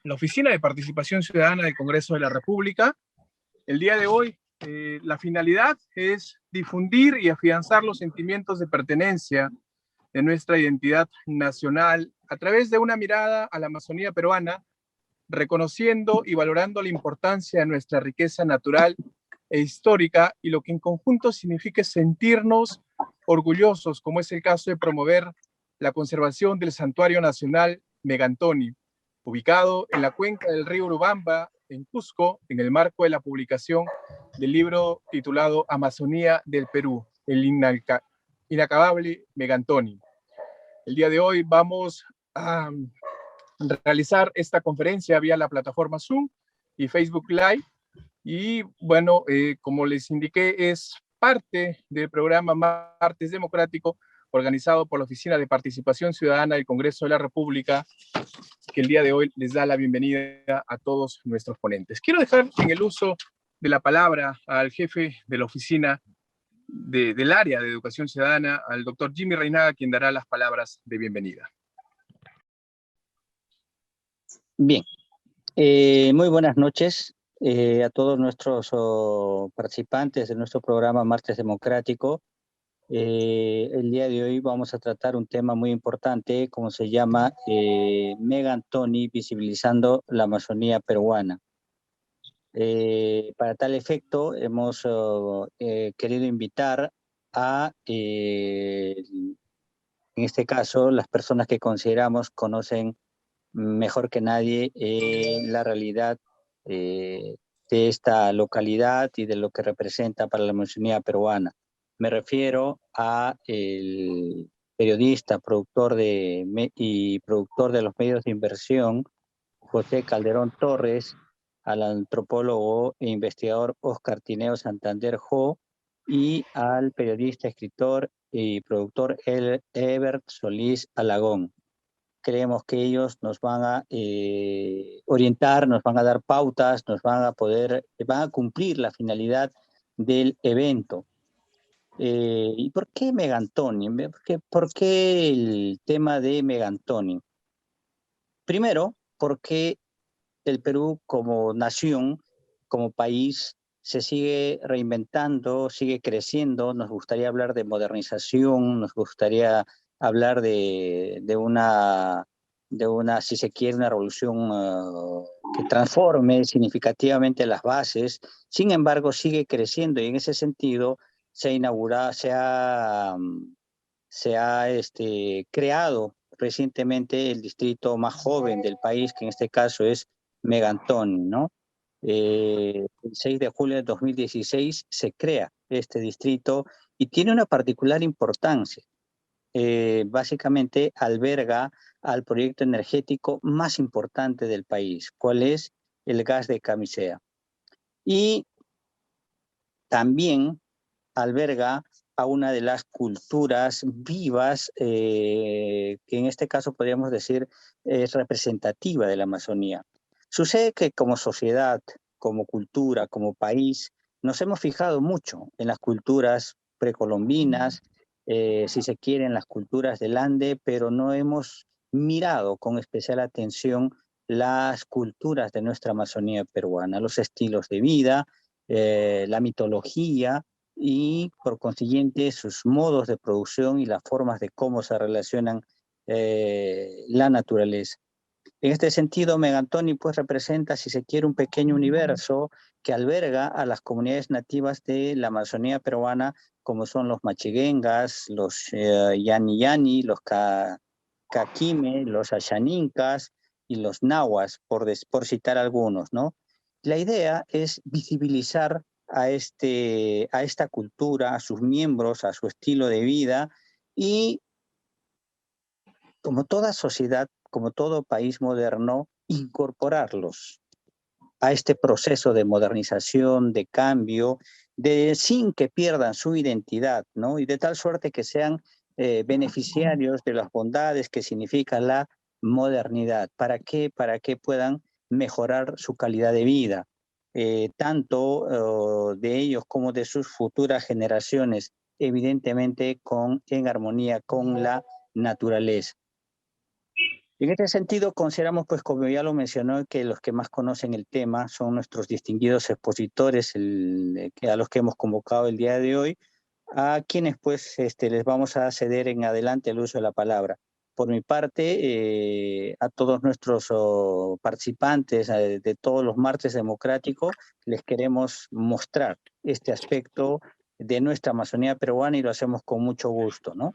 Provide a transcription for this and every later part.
la Oficina de Participación Ciudadana del Congreso de la República. El día de hoy, la finalidad es difundir y afianzar los sentimientos de pertenencia de nuestra identidad nacional a través de una mirada a la Amazonía peruana, reconociendo y valorando la importancia de nuestra riqueza natural e histórica y lo que en conjunto significa sentirnos orgullosos, como es el caso de promover la conservación del Santuario Nacional Megantoni, ubicado en la cuenca del río Urubamba, en Cusco, en el marco de la publicación del libro titulado Amazonía del Perú, el inacabable Megantoni. El día de hoy vamos a realizar esta conferencia vía la plataforma Zoom y Facebook Live. Y bueno, como les indiqué, es parte del programa Martes Democrático, organizado por la Oficina de Participación Ciudadana del Congreso de la República, que el día de hoy les da la bienvenida a todos nuestros ponentes. Quiero dejar en el uso de la palabra al jefe de la oficina del área de educación ciudadana, al doctor Jimmy Reinaga, quien dará las palabras de bienvenida. Bien, muy buenas noches a todos nuestros participantes de nuestro programa Martes Democrático. El día de hoy vamos a tratar un tema muy importante, como se llama Megantoni, visibilizando la Amazonía peruana. Para tal efecto, hemos querido invitar a, en este caso, las personas que consideramos conocen mejor que nadie la realidad de esta localidad y de lo que representa para la Amazonía peruana. Me refiero a el periodista, productor y productor de los medios de inversión, José Calderón Torres, al antropólogo e investigador Oscar Tineo Santander Jo, y al periodista, escritor y productor Ebert Solís Alagón. Creemos que ellos nos van a orientar, nos van a dar pautas, van a cumplir la finalidad del evento. ¿Y por qué Megantoni? ¿Por qué el tema de Megantoni? Primero, porque el Perú como nación, como país, se sigue reinventando, sigue creciendo. Nos gustaría hablar de modernización, nos gustaría hablar de una, si se quiere, una revolución que transforme significativamente las bases. Sin embargo, sigue creciendo y en ese sentido se ha inaugurado, se ha creado recientemente el distrito más joven del país, que en este caso es Megantoni, ¿no? El 6 de julio de 2016 se crea este distrito y tiene una particular importancia. Básicamente alberga al proyecto energético más importante del país, cuál es el gas de Camisea. Y también alberga a una de las culturas vivas que en este caso podríamos decir es representativa de la Amazonía. Sucede que como sociedad, como cultura, como país, nos hemos fijado mucho en las culturas precolombinas, si se quiere, en las culturas del Ande, pero no hemos mirado con especial atención las culturas de nuestra Amazonía peruana, los estilos de vida, la mitología, y por consiguiente sus modos de producción y las formas de cómo se relacionan la naturaleza. En este sentido, Megantoni pues representa, si se quiere, un pequeño universo que alberga a las comunidades nativas de la Amazonía peruana, como son los machiguengas, los yani yani, los caquime, los ashanincas y los nahuas, por citar algunos, ¿no? La idea es visibilizar a esta cultura, a sus miembros, a su estilo de vida y, como toda sociedad, como todo país moderno, incorporarlos a este proceso de modernización, de cambio, sin que pierdan su identidad, ¿no? Y de tal suerte que sean beneficiarios de las bondades que significa la modernidad. ¿Para qué? Para que puedan mejorar su calidad de vida, tanto de ellos como de sus futuras generaciones, evidentemente en armonía con la naturaleza. En este sentido, consideramos, pues, como ya lo mencionó, que los que más conocen el tema son nuestros distinguidos expositores a los que hemos convocado el día de hoy, a quienes, pues, les vamos a ceder en adelante el uso de la palabra. Por mi parte, a todos nuestros participantes de todos los martes democráticos, les queremos mostrar este aspecto de nuestra Amazonía peruana y lo hacemos con mucho gusto, ¿no?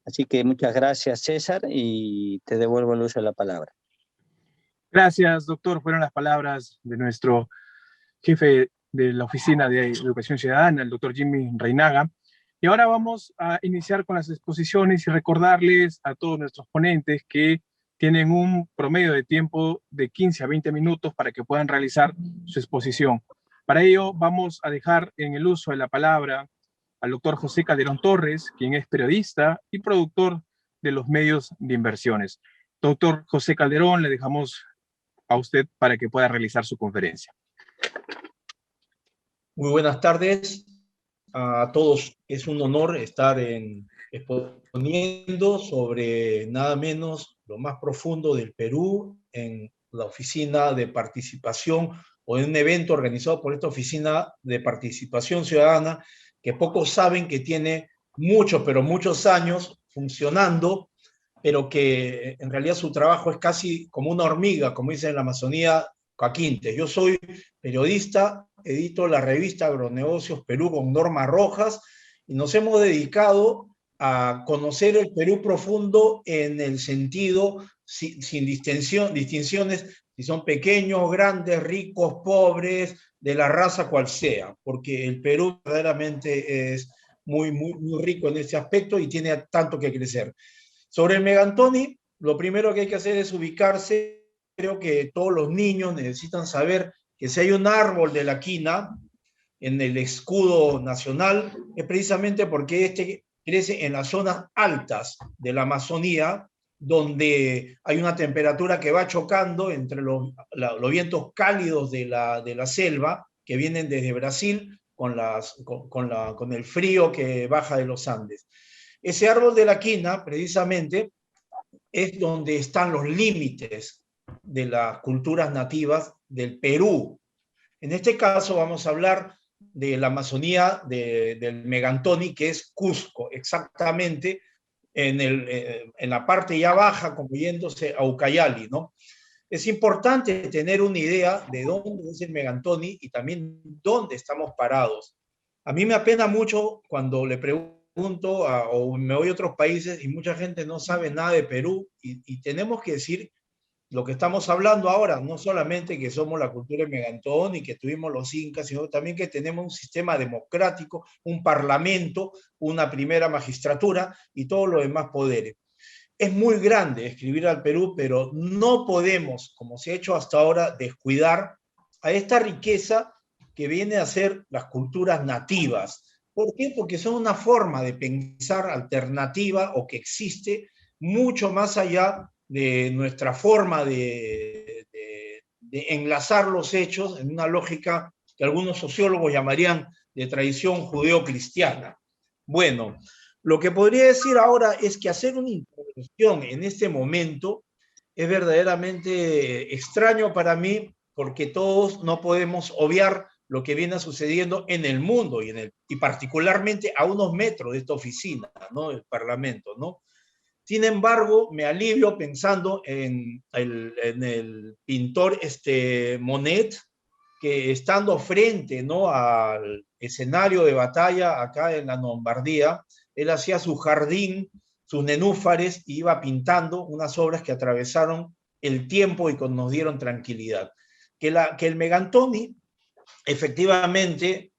Así que muchas gracias, César, y te devuelvo el uso de la palabra. Gracias, doctor. Fueron las palabras de nuestro jefe de la Oficina de Educación Ciudadana, el doctor Jimmy Reinaga. Y ahora vamos a iniciar con las exposiciones y recordarles a todos nuestros ponentes que tienen un promedio de tiempo de 15 a 20 minutos para que puedan realizar su exposición. Para ello vamos a dejar en el uso de la palabra al doctor José Calderón Torres, quien es periodista y productor de los medios de inversiones. Doctor José Calderón, le dejamos a usted para que pueda realizar su conferencia. Muy buenas tardes a todos. Es un honor estar exponiendo sobre nada menos lo más profundo del Perú en la Oficina de Participación o en un evento organizado por esta Oficina de Participación Ciudadana que pocos saben que tiene muchos, pero muchos años funcionando, pero que en realidad su trabajo es casi como una hormiga, como dicen en la Amazonía, Coaquintes. Yo soy periodista, edito la revista Agronegocios Perú con Norma Rojas y nos hemos dedicado a conocer el Perú profundo en el sentido sin distinciones, si son pequeños, grandes, ricos, pobres, de la raza cual sea, porque el Perú verdaderamente es muy rico en ese aspecto y tiene tanto que crecer. Sobre el Megantoni, lo primero que hay que hacer es ubicarse. Creo que todos los niños necesitan saber que si hay un árbol de la quina en el escudo nacional, es precisamente porque este crece en las zonas altas de la Amazonía, donde hay una temperatura que va chocando entre los vientos cálidos de la selva, que vienen desde Brasil, con el frío que baja de los Andes. Ese árbol de la quina, precisamente, es donde están los límites de las culturas nativas del Perú. En este caso vamos a hablar de la Amazonía del Megantoni, que es Cusco, exactamente en la parte ya baja, como yéndose a Ucayali, ¿no? Es importante tener una idea de dónde es el Megantoni y también dónde estamos parados. A mí me apena mucho cuando le pregunto o me voy a otros países y mucha gente no sabe nada de Perú y tenemos que decir lo que estamos hablando ahora, no solamente que somos la cultura del Megantón y que tuvimos los incas, sino también que tenemos un sistema democrático, un parlamento, una primera magistratura y todos los demás poderes. Es muy grande escribir al Perú, pero no podemos, como se ha hecho hasta ahora, descuidar a esta riqueza que viene a ser las culturas nativas. ¿Por qué? Porque son una forma de pensar alternativa o que existe mucho más allá de nuestra forma de enlazar los hechos en una lógica que algunos sociólogos llamarían de tradición judeo-cristiana. Bueno, lo que podría decir ahora es que hacer una introducción en este momento es verdaderamente extraño para mí porque todos no podemos obviar lo que viene sucediendo en el mundo y particularmente a unos metros de esta oficina, ¿no? El Parlamento, ¿no? Sin embargo, me alivio pensando en el pintor Monet, que estando frente, ¿no?, al escenario de batalla acá en la Lombardía, él hacía su jardín, sus nenúfares, y iba pintando unas obras que atravesaron el tiempo y nos dieron tranquilidad. Que el Megantoni, efectivamente,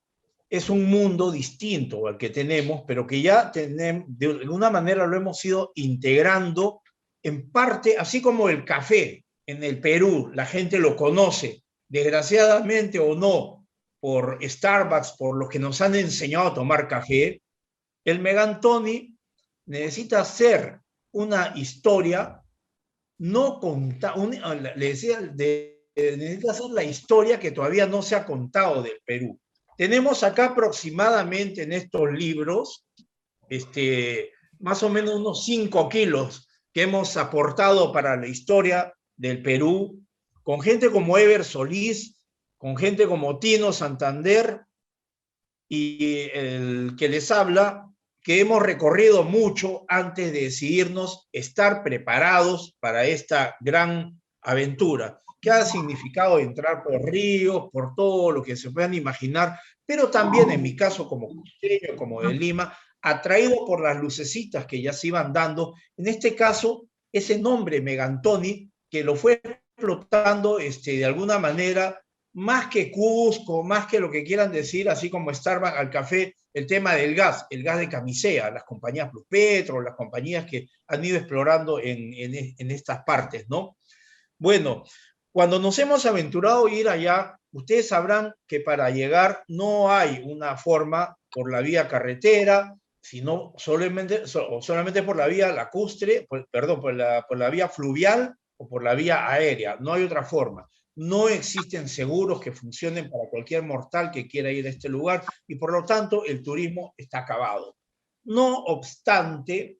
es un mundo distinto al que tenemos, pero que ya tenemos, de alguna manera lo hemos ido integrando en parte, así como el café en el Perú, la gente lo conoce, desgraciadamente o no, por Starbucks, por los que nos han enseñado a tomar café. El Megantoni necesita ser una historia no contada, le decía, necesita ser la historia que todavía no se ha contado del Perú. Tenemos acá aproximadamente en estos libros más o menos unos 5 kilos que hemos aportado para la historia del Perú, con gente como Eber Solís, con gente como Tino Santander y el que les habla, que hemos recorrido mucho antes de decidirnos estar preparados para esta gran aventura, que ha significado entrar por ríos, por todo lo que se puedan imaginar, pero también en mi caso como costeño, como de Lima, atraído por las lucecitas que ya se iban dando, en este caso, ese nombre Megantoni, que lo fue explotando de alguna manera, más que Cusco, más que lo que quieran decir, así como Starbucks al café, el tema del gas, el gas de camisea, las compañías Plus Petro, las compañías que han ido explorando en estas partes, ¿no? Bueno, cuando nos hemos aventurado a ir allá, ustedes sabrán que para llegar no hay una forma por la vía carretera, sino solamente por la vía lacustre, perdón, por la vía fluvial o por la vía aérea. No hay otra forma. No existen seguros que funcionen para cualquier mortal que quiera ir a este lugar y por lo tanto el turismo está acabado. No obstante,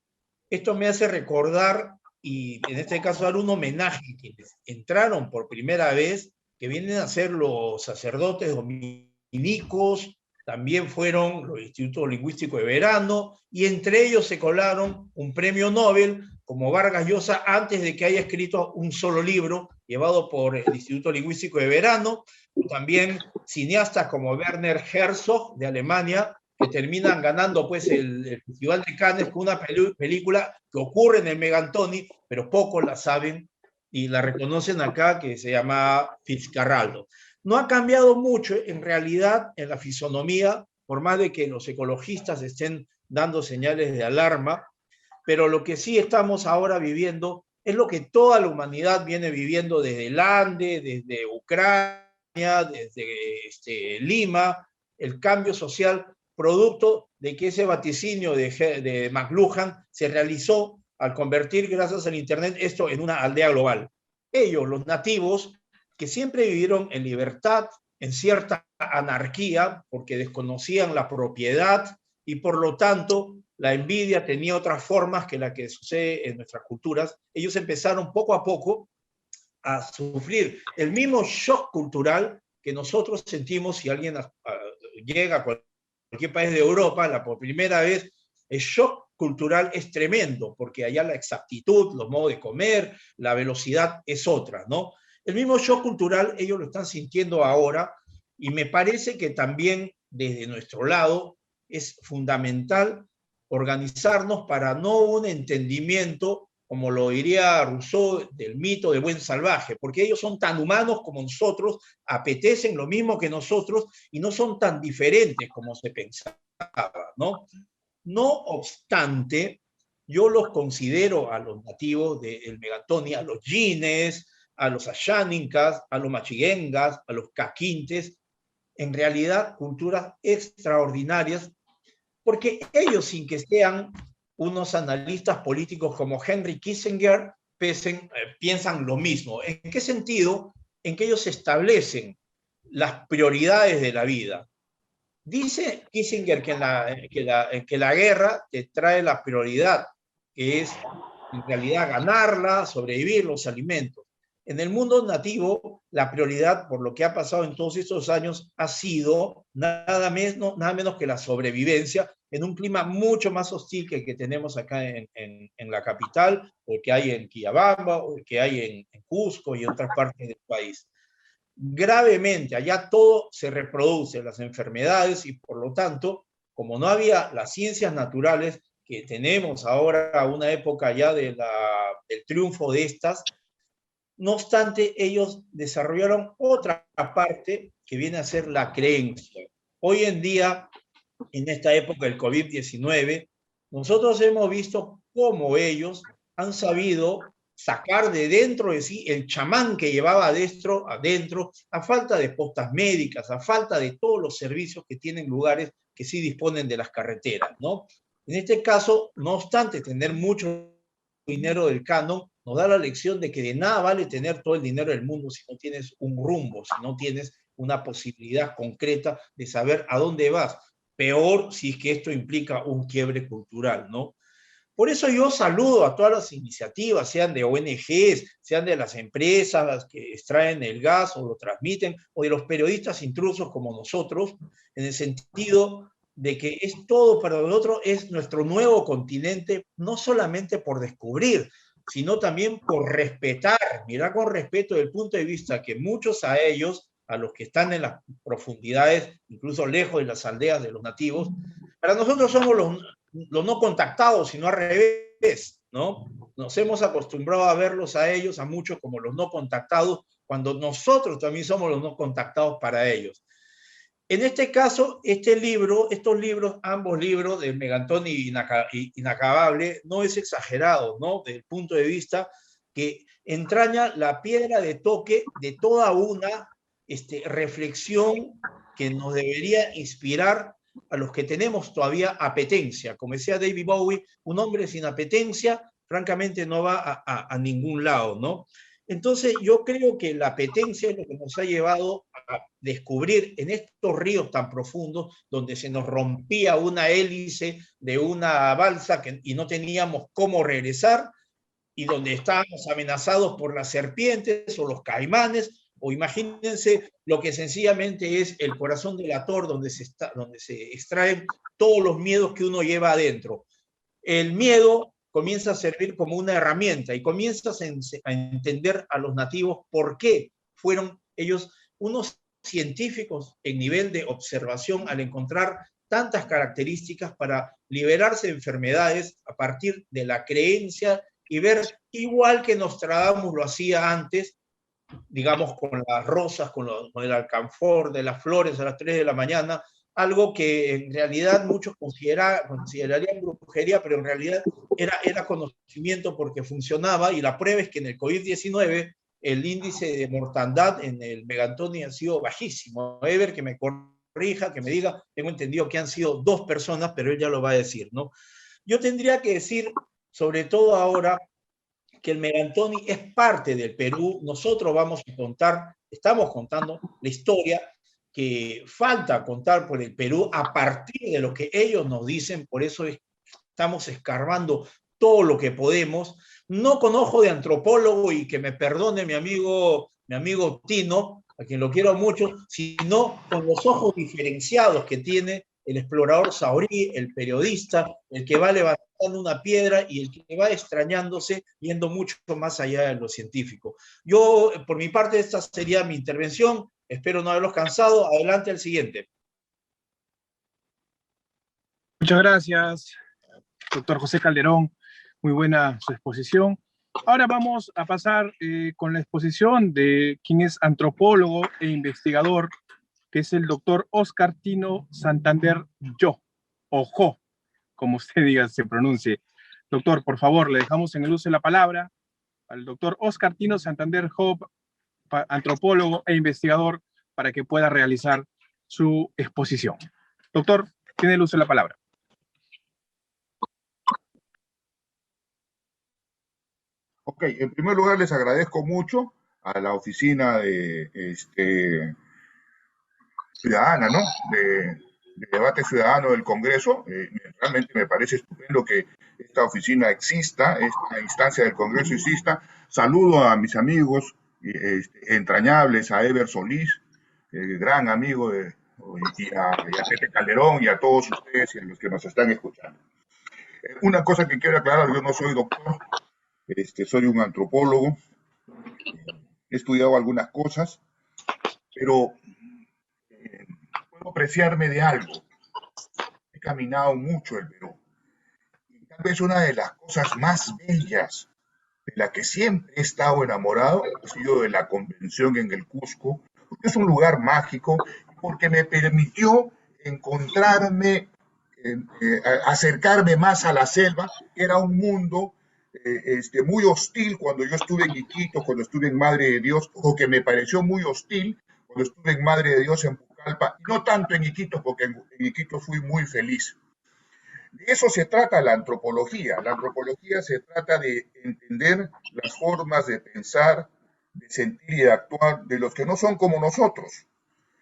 esto me hace recordar y en este caso dar un homenaje a quienes entraron por primera vez, que vienen a ser los sacerdotes dominicos, también fueron los institutos lingüísticos de verano, y entre ellos se colaron un premio Nobel como Vargas Llosa antes de que haya escrito un solo libro, llevado por el Instituto Lingüístico de Verano, también cineastas como Werner Herzog de Alemania, que terminan ganando pues el Festival de Cannes con una película que ocurre en el Megantoni, pero pocos la saben y la reconocen acá, que se llama Fitzcarraldo. No ha cambiado mucho en realidad en la fisonomía, por más de que los ecologistas estén dando señales de alarma, pero lo que sí estamos ahora viviendo es lo que toda la humanidad viene viviendo desde el Ande, desde Ucrania, desde Lima, el cambio social producto de que ese vaticinio de McLuhan se realizó al convertir, gracias al Internet, esto en una aldea global. Ellos, los nativos, que siempre vivieron en libertad, en cierta anarquía, porque desconocían la propiedad y por lo tanto la envidia tenía otras formas que la que sucede en nuestras culturas. Ellos empezaron poco a poco a sufrir el mismo shock cultural que nosotros sentimos si alguien llega a cualquier país de Europa por primera vez. El shock cultural es tremendo, porque allá la exactitud, los modos de comer, la velocidad es otra, ¿no? El mismo shock cultural ellos lo están sintiendo ahora, y me parece que también desde nuestro lado es fundamental organizarnos para no un entendimiento, como lo diría Rousseau, del mito del buen salvaje, porque ellos son tan humanos como nosotros, apetecen lo mismo que nosotros y no son tan diferentes como se pensaba, ¿no? No obstante, yo los considero a los nativos del Megantoni, a los Yines, a los Asháninkas, a los Machiguengas, a los Caquintes, en realidad culturas extraordinarias, porque ellos, sin que sean unos analistas políticos como Henry Kissinger, piensan lo mismo. ¿En qué sentido? En que ellos establecen las prioridades de la vida. Dice Kissinger que la guerra te trae la prioridad, que es en realidad ganarla, sobrevivir, los alimentos. En el mundo nativo, la prioridad, por lo que ha pasado en todos estos años, ha sido nada menos que la sobrevivencia en un clima mucho más hostil que el que tenemos acá en la capital, o el que hay en Quillabamba, o el que hay en Cusco y en otras partes del país. Gravemente, allá todo se reproduce, las enfermedades, y por lo tanto, como no había las ciencias naturales que tenemos ahora, una época ya del triunfo de estas, no obstante, ellos desarrollaron otra parte que viene a ser la creencia. Hoy en día, en esta época del COVID-19, nosotros hemos visto cómo ellos han sabido sacar de dentro de sí el chamán que llevaba adentro, a falta de postas médicas, a falta de todos los servicios que tienen lugares que sí disponen de las carreteras, ¿no? En este caso, no obstante tener mucho dinero del canon, nos da la lección de que de nada vale tener todo el dinero del mundo si no tienes un rumbo, si no tienes una posibilidad concreta de saber a dónde vas. Peor si es que esto implica un quiebre cultural, ¿no? Por eso yo saludo a todas las iniciativas, sean de ONGs, sean de las empresas que extraen el gas o lo transmiten, o de los periodistas intrusos como nosotros, en el sentido de que es todo para nosotros, es nuestro nuevo continente, no solamente por descubrir, sino también por respetar, mirar con respeto desde el punto de vista que muchos a ellos, a los que están en las profundidades, incluso lejos de las aldeas de los nativos, para nosotros somos los no contactados, sino al revés, ¿no? Nos hemos acostumbrado a verlos a ellos, a muchos, como los no contactados, cuando nosotros también somos los no contactados para ellos. En este caso, estos libros, ambos libros de Megantón y Inacabable, no es exagerado, ¿no? Desde el punto de vista que entraña la piedra de toque de toda una reflexión que nos debería inspirar a los que tenemos todavía apetencia. Como decía David Bowie, un hombre sin apetencia, francamente, no va a ningún lado, ¿no? Entonces, yo creo que la apetencia es lo que nos ha llevado a descubrir en estos ríos tan profundos, donde se nos rompía una hélice de una balsa y no teníamos cómo regresar, y donde estábamos amenazados por las serpientes o los caimanes, o imagínense lo que sencillamente es el corazón del Ator, donde se extraen todos los miedos que uno lleva adentro. El miedo comienza a servir como una herramienta y comienzas a entender a los nativos por qué fueron ellos unos científicos en nivel de observación al encontrar tantas características para liberarse de enfermedades a partir de la creencia y ver, igual que Nostradamus lo hacía antes, digamos, con las rosas, con el alcanfor de las flores a las 3 de la mañana, algo que en realidad muchos considerarían brujería, pero en realidad era conocimiento porque funcionaba, y la prueba es que en el COVID-19 el índice de mortandad en el Megantoni ha sido bajísimo. Ever, que me corrija, que me diga, tengo entendido que han sido 2 personas, pero él ya lo va a decir, ¿no? Yo tendría que decir, sobre todo ahora, que el Megantoni es parte del Perú. Nosotros estamos contando la historia que falta contar por el Perú a partir de lo que ellos nos dicen. Por eso estamos escarbando todo lo que podemos, no con ojo de antropólogo, y que me perdone mi amigo Tino, a quien lo quiero mucho, sino con los ojos diferenciados que tiene el explorador Saurí, el periodista, el que va levantando una piedra y el que va extrañándose, yendo mucho más allá de lo científico. Yo, por mi parte, esta sería mi intervención. Espero no haberlos cansado. Adelante al siguiente. Muchas gracias, doctor José Calderón. Muy buena su exposición. Ahora vamos a pasar con la exposición de quien es antropólogo e investigador, que es el doctor Óscar Tino Santander Jo, o Jo, como usted diga, se pronuncie. Doctor, por favor, le dejamos en el uso de la palabra al doctor Óscar Tino Santander Jo, antropólogo e investigador, para que pueda realizar su exposición. Doctor, tiene el uso de la palabra. Ok, en primer lugar les agradezco mucho a la oficina de ciudadana, ¿no? De debate ciudadano del Congreso. Realmente me parece estupendo que esta oficina exista, esta instancia del Congreso exista. Saludo a mis amigos entrañables, a Ever Solís, gran amigo y a Pepe Calderón y a todos ustedes y a los que nos están escuchando. Una cosa que quiero aclarar: yo no soy doctor, soy un antropólogo, he estudiado algunas cosas, pero puedo apreciarme de algo. He caminado mucho el Perú. Y tal vez una de las cosas más bellas de la que siempre he estado enamorado ha sido de la convención en el Cusco, porque es un lugar mágico, porque me permitió encontrarme, acercarme más a la selva. Era un mundo muy hostil cuando yo estuve en Iquitos, cuando estuve en Madre de Dios, o que me pareció muy hostil cuando estuve en Madre de Dios en Pucallpa, no tanto en Iquitos, porque en Iquitos fui muy feliz. De eso se trata la antropología. La antropología se trata de entender las formas de pensar, de sentir y de actuar de los que no son como nosotros.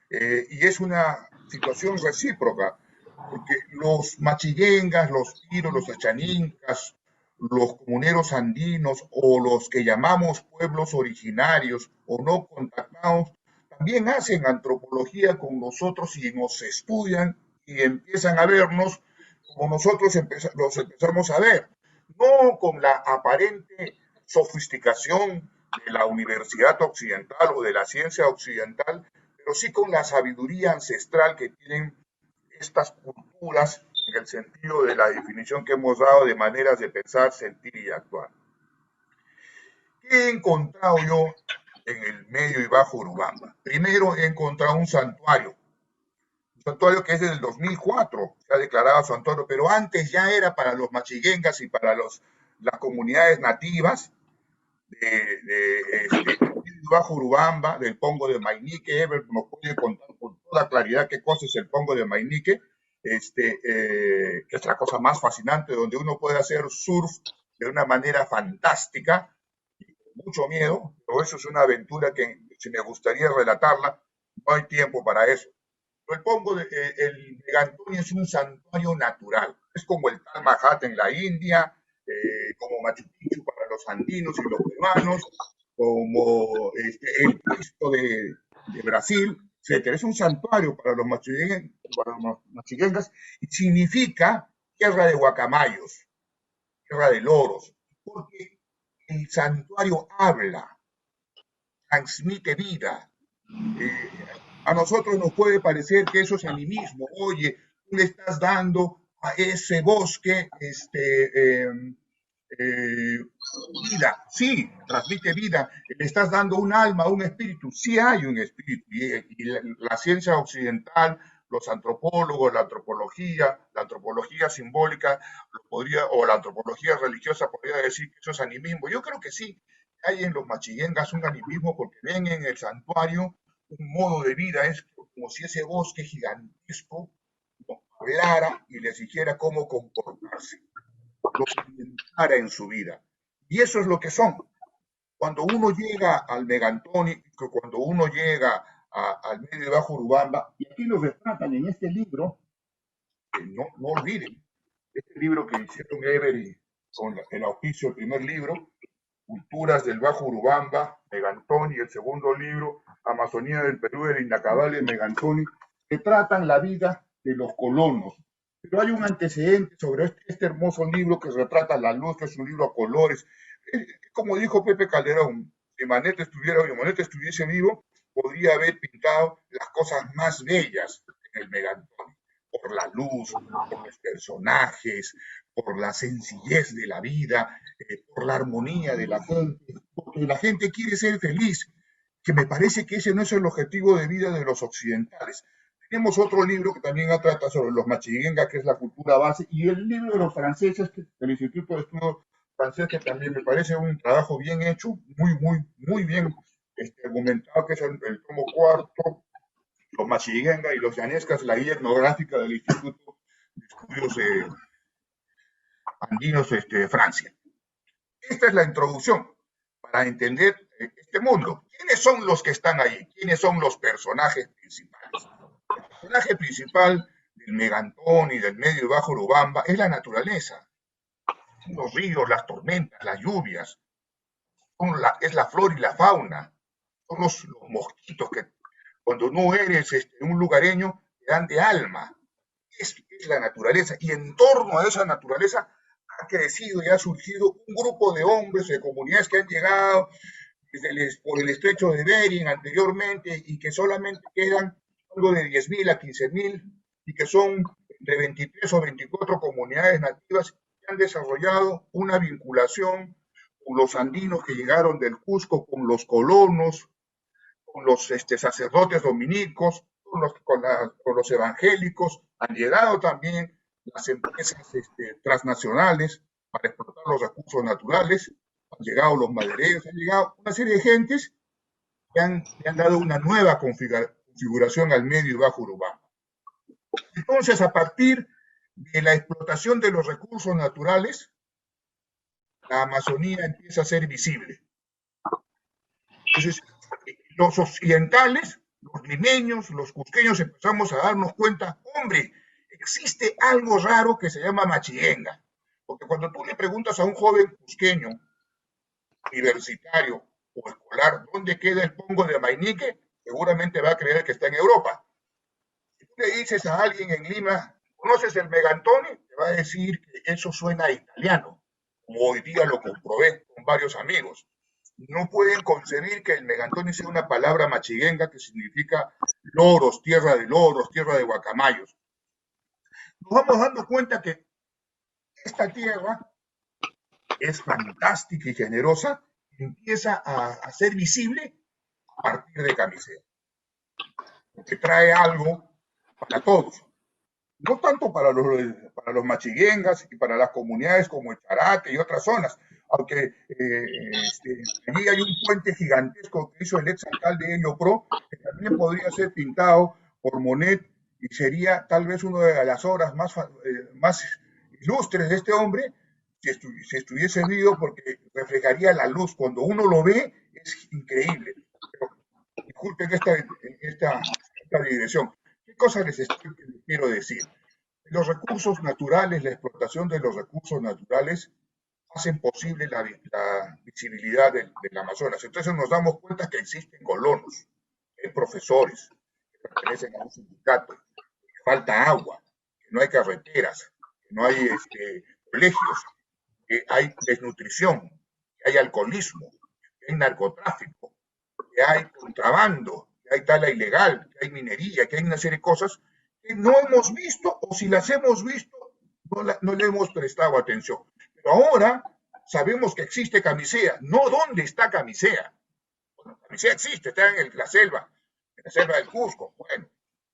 Y es una situación recíproca, porque los machillengas, los tiros, los achanincas, los comuneros andinos o los que llamamos pueblos originarios o no contactados, también hacen antropología con nosotros y nos estudian y empiezan a vernos como nosotros los empezamos a ver, no con la aparente sofisticación de la universidad occidental o de la ciencia occidental, pero sí con la sabiduría ancestral que tienen estas culturas en el sentido de la definición que hemos dado de maneras de pensar, sentir y actuar. ¿Qué he encontrado yo en el medio y bajo Urubamba? Primero he encontrado un santuario que es del 2004, se ha declarado santuario, pero antes ya era para los machiguengas y para las comunidades nativas de bajo Urubamba, del Pongo de Mainique. Ever nos puede contar con toda claridad qué cosa es el Pongo de Mainique, que es la cosa más fascinante, donde uno puede hacer surf de una manera fantástica, mucho miedo, pero eso es una aventura que si me gustaría relatarla, no hay tiempo para eso. El Pongo, el Megantoni es un santuario natural, es como el Taj Mahal en la India, como Machu Picchu para los andinos y los peruanos, como el Cristo de Brasil, etc. Es un santuario para los machiguengas y significa tierra de guacamayos, tierra de loros, porque el santuario habla, transmite vida. A nosotros nos puede parecer que eso es animismo. Oye, tú le estás dando a ese bosque vida. Sí, transmite vida. Le estás dando un alma, un espíritu. Sí hay un espíritu. Y la ciencia occidental, los antropólogos, la antropología simbólica, o la antropología religiosa podría decir que eso es animismo. Yo creo que sí. Hay en los machiguengas un animismo porque ven en el santuario un modo de vida, es como si ese bosque gigantesco hablara y les dijera cómo comportarse, los orientara en su vida. Y eso es lo que son. Cuando uno llega al Megantoni, cuando uno llega al medio y bajo Urubamba, y aquí lo retratan en este libro, no olviden, este libro que hicieron Ever con el auspicio del primer libro, Culturas del Bajo Urubamba, Megantoni, el segundo libro, Amazonía del Perú, el inacabable Megantoni, que tratan la vida de los colonos. Pero hay un antecedente sobre este hermoso libro que retrata la luz, que es un libro a colores. Como dijo Pepe Calderón, si Manet estuviese vivo, podría haber pintado las cosas más bellas en el Megantoni, por la luz, por los personajes, por la sencillez de la vida, por la armonía de la gente, porque la gente quiere ser feliz, que me parece que ese no es el objetivo de vida de los occidentales. Tenemos otro libro que también trata sobre los machiguengas, que es la cultura base, y el libro de los franceses, del Instituto de Estudios Francés, que también me parece un trabajo bien hecho, muy bien argumentado, que es el tomo cuarto, los machiguengas y los llanescas, la guía etnográfica del Instituto de Estudios Andinos de Francia. Esta es la introducción para entender este mundo. ¿Quiénes son los que están ahí? ¿Quiénes son los personajes principales? El personaje principal del Megantón y del medio y bajo Urubamba es la naturaleza. Son los ríos, las tormentas, las lluvias. Es la flora y la fauna. Son los mosquitos que cuando no eres un lugareño te dan de alma. Es la naturaleza. Y en torno a esa naturaleza ha crecido y ha surgido un grupo de hombres, de comunidades que han llegado por el estrecho de Bering anteriormente y que solamente quedan algo de 10.000 a 15.000 y que son entre 23 o 24 comunidades nativas que han desarrollado una vinculación con los andinos que llegaron del Cusco, con los colonos, con los sacerdotes dominicos, con los evangélicos. Han llegado también las empresas transnacionales para explotar los recursos naturales, han llegado los madereros, han llegado una serie de gentes que han dado una nueva configuración al medio y bajo Urubamba. Entonces, a partir de la explotación de los recursos naturales, la Amazonía empieza a ser visible. Entonces, los occidentales, los limeños, los cusqueños, empezamos a darnos cuenta, hombre, existe algo raro que se llama machiguenga. Porque cuando tú le preguntas a un joven cusqueño, universitario o escolar, ¿dónde queda el Pongo de Mainique? Seguramente va a creer que está en Europa. Si tú le dices a alguien en Lima, ¿conoces el Megantoni? Te va a decir que eso suena a italiano, como hoy día lo comprobé con varios amigos. No pueden concebir que el Megantoni sea una palabra machiguenga que significa loros, tierra de guacamayos. Nos vamos dando cuenta que esta tierra es fantástica y generosa, empieza a ser visible a partir de Camisea, porque trae algo para todos, no tanto para los machiguengas y para las comunidades como el Charate y otras zonas, aunque allí hay un puente gigantesco que hizo el ex alcalde Helio Pro, que también podría ser pintado por Monet y sería tal vez una de las obras más ilustres de este hombre si estuviese vivo, porque reflejaría la luz. Cuando uno lo ve, es increíble. Pero, disculpen esta digresión. ¿Qué cosas les quiero decir? Los recursos naturales, la explotación de los recursos naturales hacen posible la visibilidad del Amazonas. Entonces nos damos cuenta que existen colonos, hay profesores que pertenecen a un sindicato, que falta agua, que no hay carreteras, que no hay colegios, que hay desnutrición, que hay alcoholismo, que hay narcotráfico, que hay contrabando, que hay tala ilegal, que hay minería, que hay una serie de cosas que no hemos visto, o si las hemos visto, no le hemos prestado atención. Pero ahora sabemos que existe Camisea, no dónde está Camisea. Bueno, Camisea existe, está en la selva del Cusco. Bueno,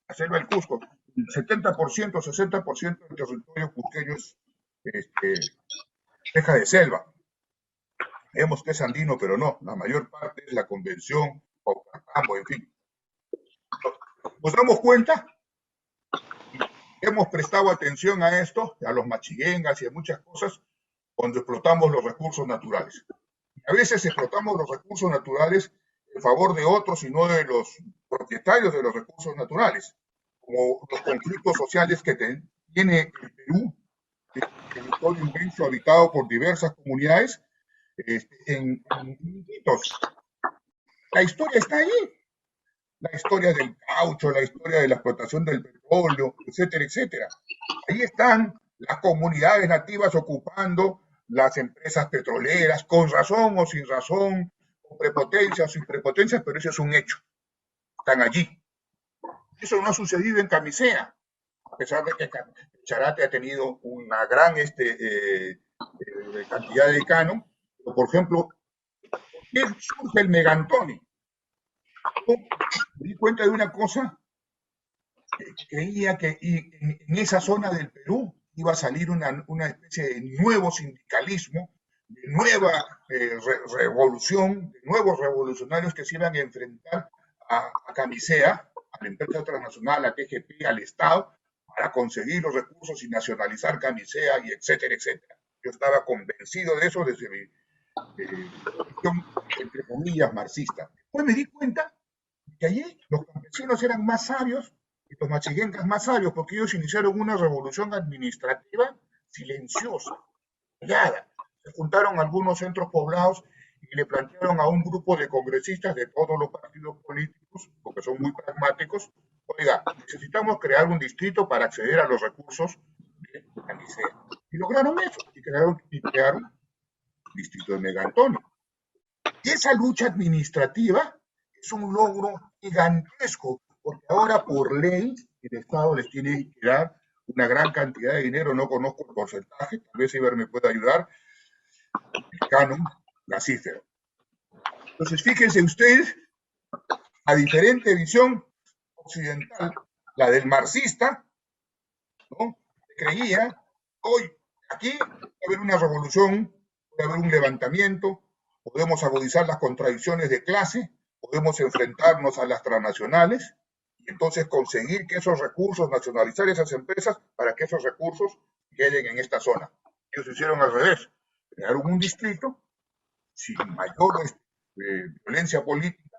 la selva del Cusco, el 70%, 60% del territorio cusqueño es ceja de selva. Vemos que es andino, pero no, la mayor parte es la Convención, Paucartambo, en fin. Nos damos cuenta, hemos prestado atención a esto, a los machiguengas y a muchas cosas, cuando explotamos los recursos naturales. A veces explotamos los recursos naturales en favor de otros y no de los propietarios de los recursos naturales, como los conflictos sociales que tiene el Perú, territorio inmenso habitado por diversas comunidades, en Iquitos. La historia está ahí. La historia del caucho, la historia de la explotación del petróleo, etcétera, etcétera. Ahí están las comunidades nativas ocupando las empresas petroleras, con razón o sin razón, con prepotencia o sin prepotencia, pero eso es un hecho. Están allí. Eso no ha sucedido en Camisea, a pesar de que Charate ha tenido una gran cantidad de canon. Pero, por ejemplo, ¿por qué surge el Megantoni? Yo me di cuenta de una cosa, creía que en esa zona del Perú iba a salir una especie de nuevo sindicalismo, de nueva revolución, de nuevos revolucionarios que se iban a enfrentar a Camisea, a la empresa transnacional, a TGP, al Estado, para conseguir los recursos y nacionalizar Camisea, y etcétera, etcétera. Yo estaba convencido de eso desde mi posición, entre comillas, marxista. Después me di cuenta que allí los campesinos eran más sabios y los machiguencas más sabios, porque ellos iniciaron una revolución administrativa silenciosa, callada. Se juntaron algunos centros poblados y le plantearon a un grupo de congresistas de todos los partidos políticos, porque son muy pragmáticos, oiga, necesitamos crear un distrito para acceder a los recursos de Camisea. Y lograron eso, y crearon el distrito de Megantoni. Y esa lucha administrativa es un logro gigantesco, porque ahora por ley el Estado les tiene que dar una gran cantidad de dinero, no conozco el porcentaje, tal vez Iber me pueda ayudar, el canon, la cifra. Entonces, fíjense ustedes, a diferente visión occidental, la del marxista, ¿no? Creía, hoy aquí puede haber una revolución, puede haber un levantamiento, podemos agudizar las contradicciones de clase, podemos enfrentarnos a las transnacionales y entonces conseguir que esos recursos, nacionalizar esas empresas para que esos recursos queden en esta zona. Ellos hicieron al revés, crearon un distrito sin mayor violencia política,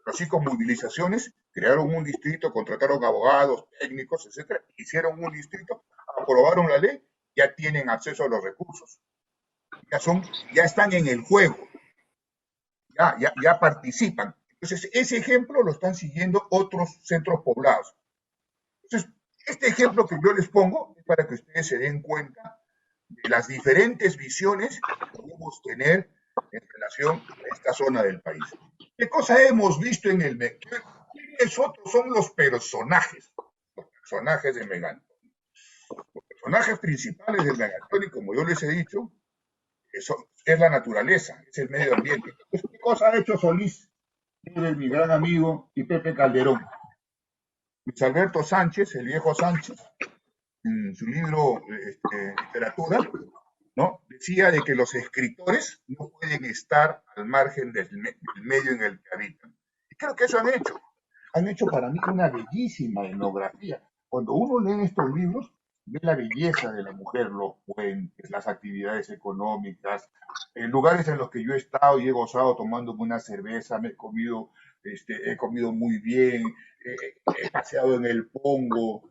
pero sí con movilizaciones, crearon un distrito, contrataron abogados, técnicos, etcétera, hicieron un distrito, aprobaron la ley ya tienen acceso a los recursos, ya están en el juego, ya participan. Entonces, ese ejemplo lo están siguiendo otros centros poblados. Entonces, este ejemplo que yo les pongo es para que ustedes se den cuenta de las diferentes visiones que podemos tener en relación a esta zona del país. ¿Qué cosa hemos visto en el Megántoni? ¿Quiénes otros son los personajes de Megántoni? Los personajes principales del Megántoni, como yo les he dicho, es la naturaleza, es el medio ambiente. Entonces, ¿qué cosa ha hecho Solís, mi gran amigo, y Pepe Calderón? Luis Alberto Sánchez, el viejo Sánchez, en su libro Literatura, ¿no? Decía de que los escritores no pueden estar al margen del medio en el que habitan. Y creo que eso han hecho. Han hecho para mí una bellísima etnografía. Cuando uno lee estos libros, ve la belleza de la mujer, los puentes, las actividades económicas, en lugares en los que yo he estado y he gozado tomándome una cerveza, me he comido muy bien, he paseado en el Pongo,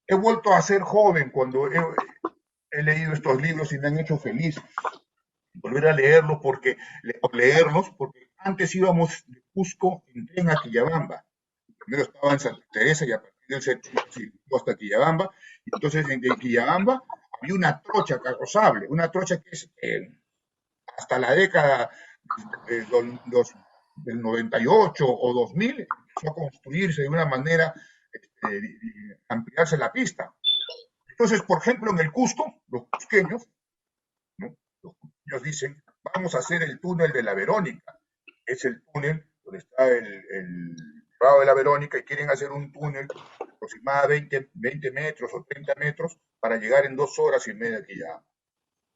he vuelto a ser joven cuando he leído estos libros y me han hecho feliz volver a leerlos porque antes íbamos de Cusco en tren a Quillabamba. Primero estaba en Santa Teresa y a partir del centro hasta Quillabamba. Y entonces en Quillabamba había una trocha carrozable, una trocha que es hasta la década del 98 o 2000 empezó a construirse de una manera, ampliarse la pista. Entonces, por ejemplo, en el Cusco, los cusqueños, ¿no? Los cusqueños dicen, vamos a hacer el túnel de la Verónica. Es el túnel donde está el Vado de la Verónica y quieren hacer un túnel aproximadamente 20 metros o 30 metros para llegar en 2 horas y media aquí ya.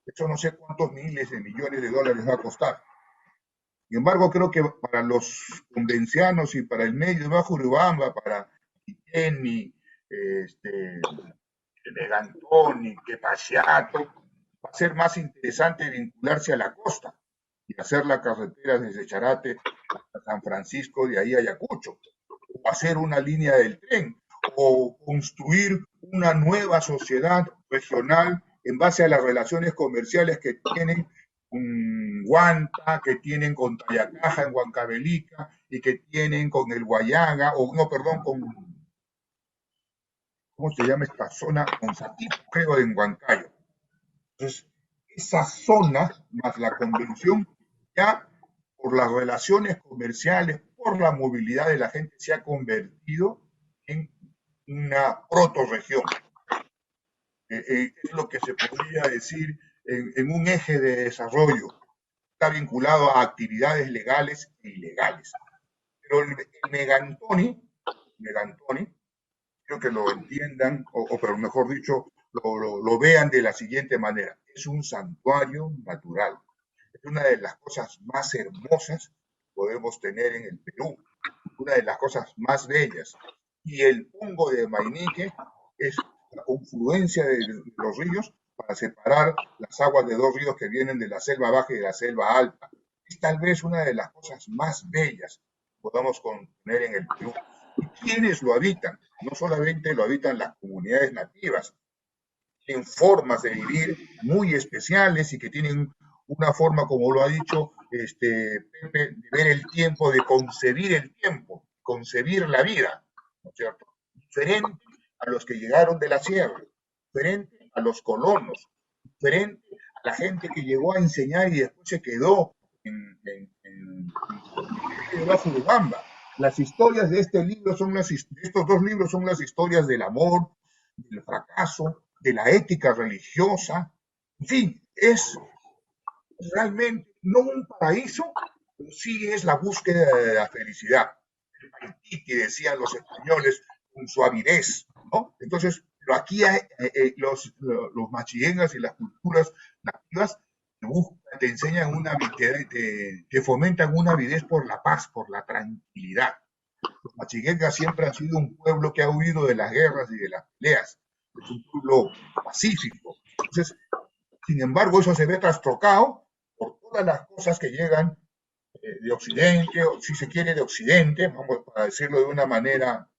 Eso no sé cuántos miles de millones de dólares va a costar. Sin embargo, creo que para los convencianos y para el medio de Bajo Urubamba, para Iqueni, Megántoni, Quepaxiato, va a ser más interesante vincularse a la costa y hacer la carretera desde Charate hasta San Francisco, de ahí a Ayacucho, o hacer una línea del tren, o construir una nueva sociedad regional en base a las relaciones comerciales que tienen con Huanta, que tienen con Tayacaja en Huancavelica y que tienen con el Guayaga, ¿cómo se llama esta zona? Con Satipo, creo, en Huancayo. Entonces, esa zona, más la convención, ya por las relaciones comerciales, por la movilidad de la gente, se ha convertido en una protorregión. Es lo que se podría decir en un eje de desarrollo. Está vinculado a actividades legales e ilegales. Pero el Megántoni, quiero que lo entiendan, pero mejor dicho, lo vean de la siguiente manera. Es un santuario natural. Es una de las cosas más hermosas que podemos tener en el Perú. Una de las cosas más bellas. Y el Pungo de Mainique es la confluencia de los ríos para separar las aguas de 2 ríos que vienen de la selva baja y de la selva alta. Es tal vez una de las cosas más bellas que podamos tener en el Perú. ¿Y quiénes lo habitan? No solamente lo habitan las comunidades nativas, tienen formas de vivir muy especiales y que tienen una forma, como lo ha dicho Pepe, de ver el tiempo, de concebir el tiempo, concebir la vida, ¿no es cierto? Diferente a los que llegaron de la sierra, diferente a los colonos, diferente a la gente que llegó a enseñar y después se quedó en Bajo Urubamba. Las historias de estos 2 libros son las historias del amor, del fracaso, de la ética religiosa. En fin, es realmente no un paraíso, pero sí es la búsqueda de la felicidad. El paititi, decían los españoles, con su avidez, ¿no? Entonces, aquí los machiguengas y las culturas nativas te enseñan te fomentan una avidez por la paz, por la tranquilidad. Los machiguengas siempre han sido un pueblo que ha huido de las guerras y de las peleas. Es un pueblo pacífico. Entonces, sin embargo, eso se ve trastocado por todas las cosas que llegan de Occidente, o si se quiere de Occidente, vamos a decirlo de una manera,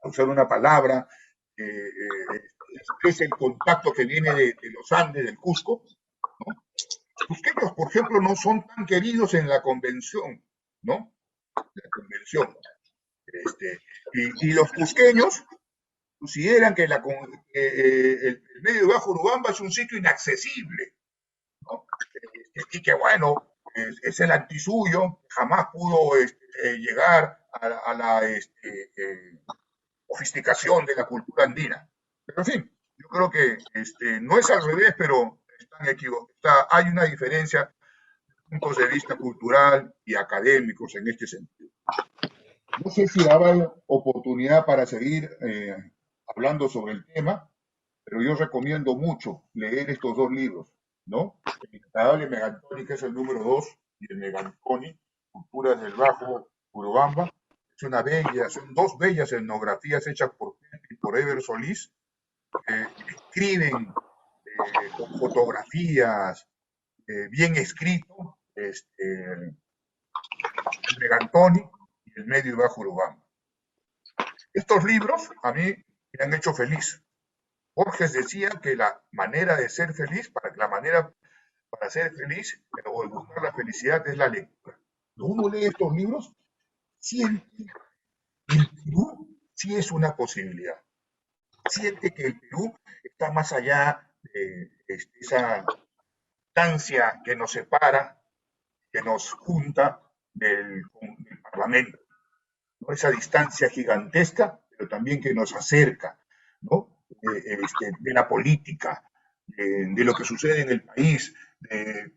a usar una palabra, expresa el contacto que viene de los Andes, del Cusco, ¿no? Los cusqueños, por ejemplo, no son tan queridos en la convención, ¿no? La convención. Y los cusqueños consideran que el medio de Bajo Urubamba es un sitio inaccesible, ¿no? Y que bueno, es el antisuyo, jamás pudo llegar a la sofisticación de la cultura andina. Pero en fin, yo creo que no es al revés, pero están equivocados. Hay una diferencia de puntos de vista cultural y académicos en este sentido. No sé si habrá oportunidad para seguir hablando sobre el tema, pero yo recomiendo mucho leer estos dos libros, ¿no? El Incomparable Megantoni, que es el número 2, y el Megantoni, Culturas del Bajo Urubamba. Son dos bellas etnografías hechas por Eber Solís, que escriben con fotografías, bien escrito, el Megantoni y el Medio y Bajo Urubamba. Estos libros a mí me han hecho feliz. Borges decía que la manera de ser feliz, para ser feliz o de buscar la felicidad es la lectura. Cuando uno lee estos libros, siente que el Perú sí es una posibilidad. Siente que el Perú está más allá de esa distancia que nos separa, que nos junta del Parlamento, ¿no? Esa distancia gigantesca, pero también que nos acerca, ¿no? De la política, de lo que sucede en el país,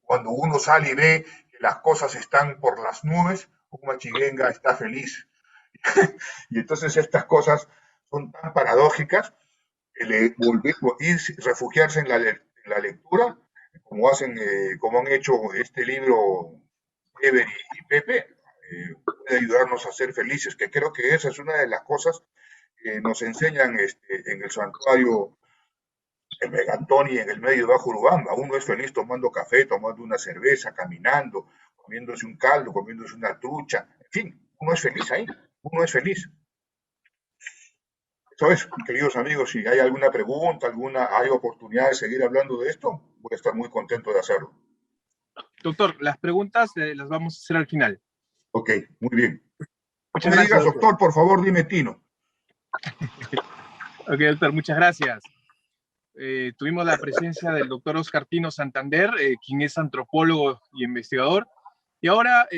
cuando uno sale y ve que las cosas están por las nubes, un machiguenga está feliz. Y entonces estas cosas son tan paradójicas que refugiarse en la lectura, como han hecho este libro Ever y Pepe, puede ayudarnos a ser felices, que creo que esa es una de las cosas que nos enseñan en el santuario el Megantoni, en el Medio de Bajo Urubamba. Uno es feliz tomando café, tomando una cerveza, caminando, comiéndose un caldo, comiéndose una trucha, en fin, uno es feliz ahí, uno es feliz. Eso es, queridos amigos, si hay alguna pregunta, hay oportunidad de seguir hablando de esto, voy a estar muy contento de hacerlo. Doctor, las preguntas las vamos a hacer al final. Ok, muy bien. Muchas No me gracias, digas, doctor, por favor, dime Tino. Ok, doctor, muchas gracias. Tuvimos la presencia del doctor Oscar Tino Santander, quien es antropólogo y investigador. Y ahora,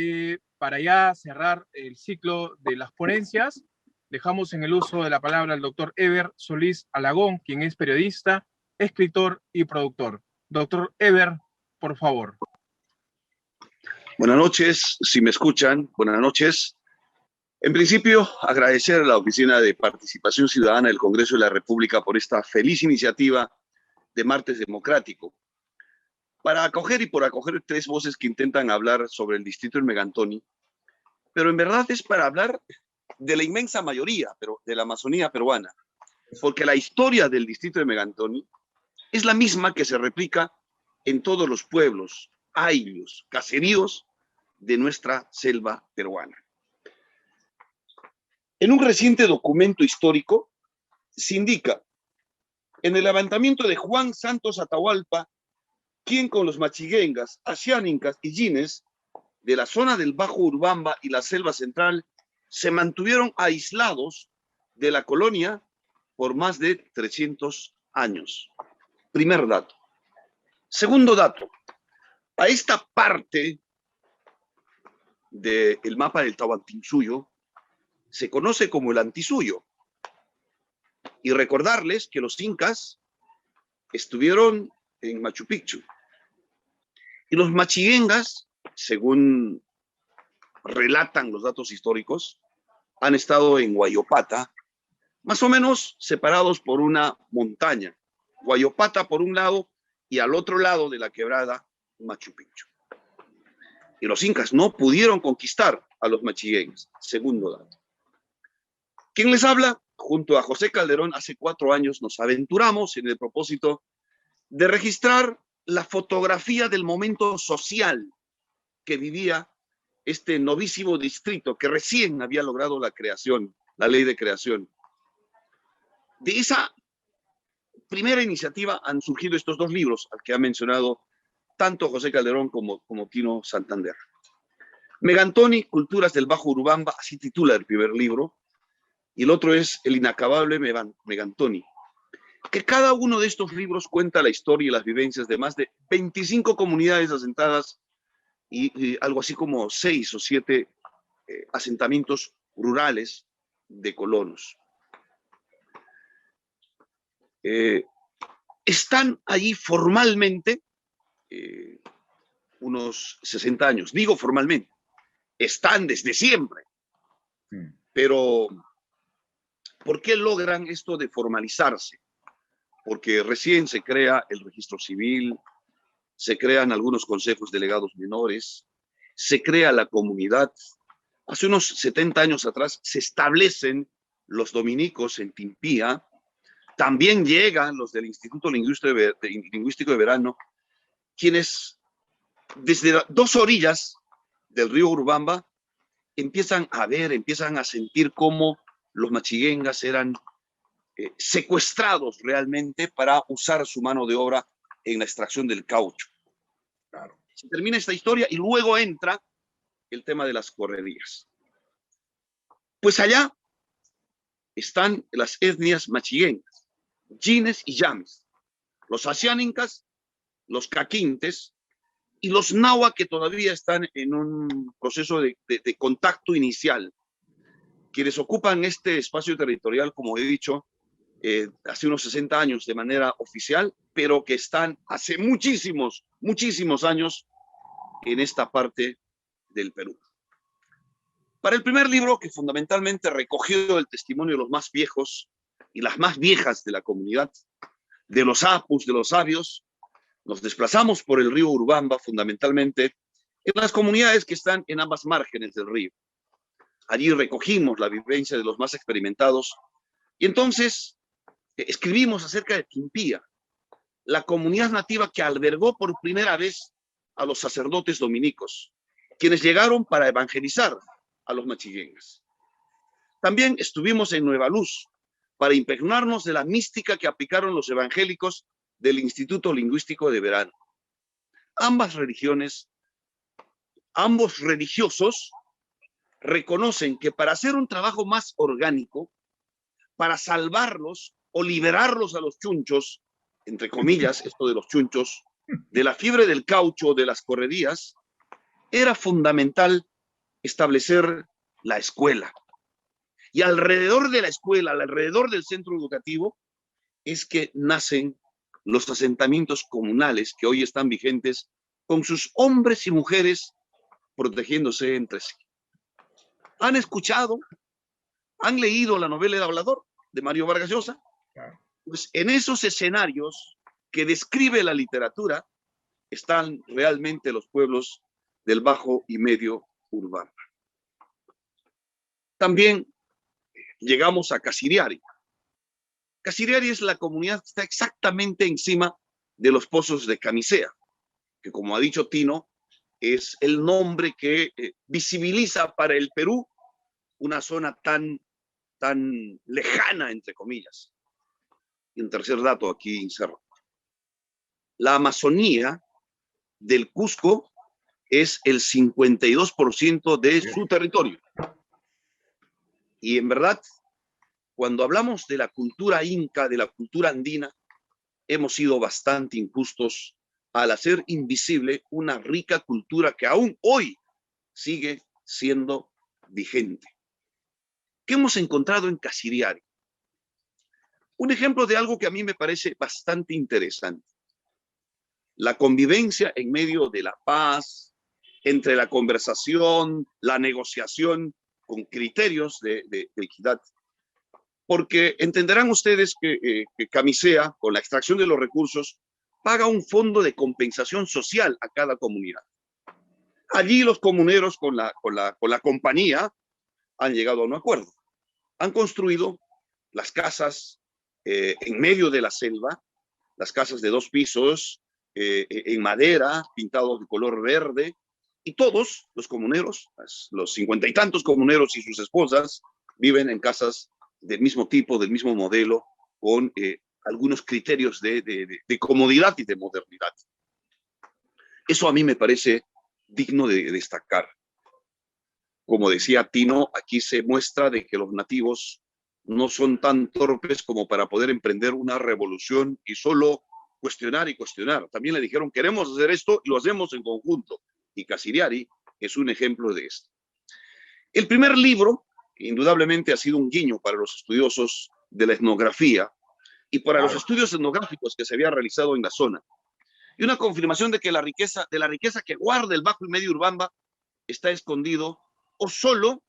para ya cerrar el ciclo de las ponencias, dejamos en el uso de la palabra al doctor Eber Solís Alagón, quien es periodista, escritor y productor. Doctor Eber, por favor. Buenas noches, si me escuchan, buenas noches. En principio, agradecer a la Oficina de Participación Ciudadana del Congreso de la República por esta feliz iniciativa de Martes Democrático, para acoger tres voces que intentan hablar sobre el distrito del Megantoni, pero en verdad es para hablar de la inmensa mayoría de la Amazonía peruana, porque la historia del distrito de Megantoni es la misma que se replica en todos los pueblos, ayllus, caseríos de nuestra selva peruana. En un reciente documento histórico se indica, en el levantamiento de Juan Santos Atahualpa, quien con los machiguengas, asiánicas y yines de la zona del Bajo Urubamba y la selva central se mantuvieron aislados de la colonia por más de 300 años. Primer dato. Segundo dato. A esta parte del mapa del Tahuantinsuyo se conoce como el Antisuyo. Y recordarles que los incas estuvieron en Machu Picchu. Y los machiguengas, según relatan los datos históricos, han estado en Huayopata, más o menos separados por una montaña. Huayopata por un lado y al otro lado de la quebrada Machu Picchu. Y los incas no pudieron conquistar a los machiguengas. Segundo dato. ¿Quién les habla? Junto a José Calderón, hace 4 años nos aventuramos en el propósito de registrar la fotografía del momento social que vivía este novísimo distrito que recién había logrado la ley de creación. De esa primera iniciativa han surgido estos dos libros, al que ha mencionado tanto José Calderón como Tino Santander. Megantoni, Culturas del Bajo Urubamba, así titula el primer libro, y el otro es El inacabable Megantoni, que cada uno de estos libros cuenta la historia y las vivencias de más de 25 comunidades asentadas y algo así como 6 o 7 asentamientos rurales de colonos. Están allí formalmente unos 60 años. Digo formalmente, están desde siempre. Pero, ¿por qué logran esto de formalizarse? Porque recién se crea el registro civil, se crean algunos consejos delegados menores, se crea la comunidad. Hace unos 70 años atrás se establecen los dominicos en Timpía. También llegan los del Instituto Lingüístico de Verano, quienes desde 2 orillas del río Urubamba empiezan a ver, empiezan a sentir cómo los machiguengas eran secuestrados realmente para usar su mano de obra en la extracción del caucho. Claro. Se termina esta historia y luego entra el tema de las correrías. Pues allá están las etnias machiguengas, Yines y Yames, los asiánicas, los caquintes y los nahua, que todavía están en un proceso de contacto inicial, quienes ocupan este espacio territorial, como he dicho, hace unos 60 años de manera oficial, pero que están hace muchísimos, muchísimos años en esta parte del Perú. Para el primer libro, que fundamentalmente recogió el testimonio de los más viejos y las más viejas de la comunidad, de los apus, de los sabios, nos desplazamos por el río Urubamba, fundamentalmente en las comunidades que están en ambas márgenes del río. Allí recogimos la vivencia de los más experimentados y entonces escribimos acerca de Timpía, la comunidad nativa que albergó por primera vez a los sacerdotes dominicos, quienes llegaron para evangelizar a los machiguengas. También estuvimos en Nueva Luz para impregnarnos de la mística que aplicaron los evangélicos del Instituto Lingüístico de Verano. Ambas religiones, ambos religiosos reconocen que para hacer un trabajo más orgánico, para salvarlos o liberarlos a los chunchos, entre comillas, esto de los chunchos, de la fiebre del caucho, de las correrías, era fundamental establecer la escuela. Y alrededor de la escuela, alrededor del centro educativo, es que nacen los asentamientos comunales que hoy están vigentes, con sus hombres y mujeres protegiéndose entre sí. ¿Han escuchado? ¿Han leído la novela El Hablador de Mario Vargas Llosa? Pues en esos escenarios que describe la literatura están realmente los pueblos del Bajo y Medio Urubamba. También llegamos a Casiriari. Casiriari es la comunidad que está exactamente encima de los pozos de Camisea, que, como ha dicho Tino, es el nombre que visibiliza para el Perú una zona tan lejana, entre comillas. Y un tercer dato aquí inserto. La Amazonía del Cusco es el 52% de su territorio. Y en verdad, cuando hablamos de la cultura inca, de la cultura andina, hemos sido bastante injustos al hacer invisible una rica cultura que aún hoy sigue siendo vigente. ¿Qué hemos encontrado en Casiriari? Un ejemplo de algo que a mí me parece bastante interesante. La convivencia en medio de la paz, entre la conversación, la negociación, con criterios de equidad. Porque entenderán ustedes que Camisea, con la extracción de los recursos, paga un fondo de compensación social a cada comunidad. Allí los comuneros con la compañía han llegado a un acuerdo. Han construido las casas en medio de la selva, las casas de 2 pisos, en madera, pintados de color verde, y todos los comuneros, los 50 y tantos comuneros y sus esposas, viven en casas del mismo tipo, del mismo modelo, con algunos criterios de comodidad y de modernidad. Eso a mí me parece digno de destacar. Como decía Tino, aquí se muestra de que los nativos no son tan torpes como para poder emprender una revolución y solo cuestionar y cuestionar. También le dijeron, queremos hacer esto y lo hacemos en conjunto. Y Casiriari es un ejemplo de esto. El primer libro, indudablemente, ha sido un guiño para los estudiosos de la etnografía y para los estudios etnográficos que se había realizado en la zona. Y una confirmación de que la riqueza que guarda el Bajo y Medio Urubamba está escondido o solo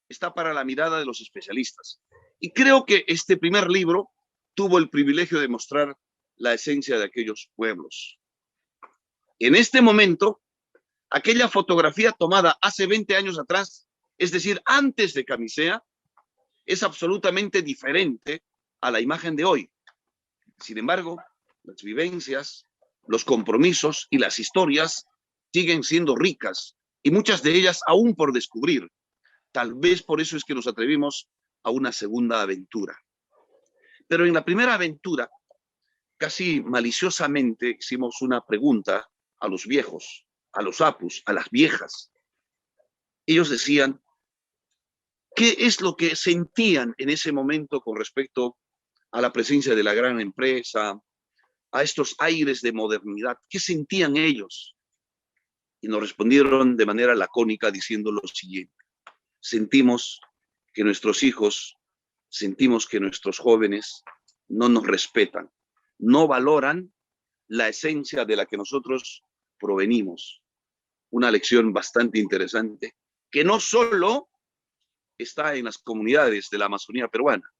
está para la mirada de los especialistas. Y creo que este primer libro tuvo el privilegio de mostrar la esencia de aquellos pueblos. En este momento, aquella fotografía tomada hace 20 años atrás, es decir, antes de Camisea, es absolutamente diferente a la imagen de hoy. Sin embargo, las vivencias, los compromisos y las historias siguen siendo ricas y muchas de ellas aún por descubrir. Tal vez por eso es que nos atrevimos a una segunda aventura. Pero en la primera aventura, casi maliciosamente, hicimos una pregunta a los viejos, a los apus, a las viejas. Ellos decían, ¿qué es lo que sentían en ese momento con respecto a la presencia de la gran empresa, a estos aires de modernidad? ¿Qué sentían ellos? Y nos respondieron de manera lacónica diciendo lo siguiente: sentimos que nuestros hijos, sentimos que nuestros jóvenes no nos respetan, no valoran la esencia de la que nosotros provenimos. Una lección bastante interesante, que no solo está en las comunidades de la Amazonía peruana,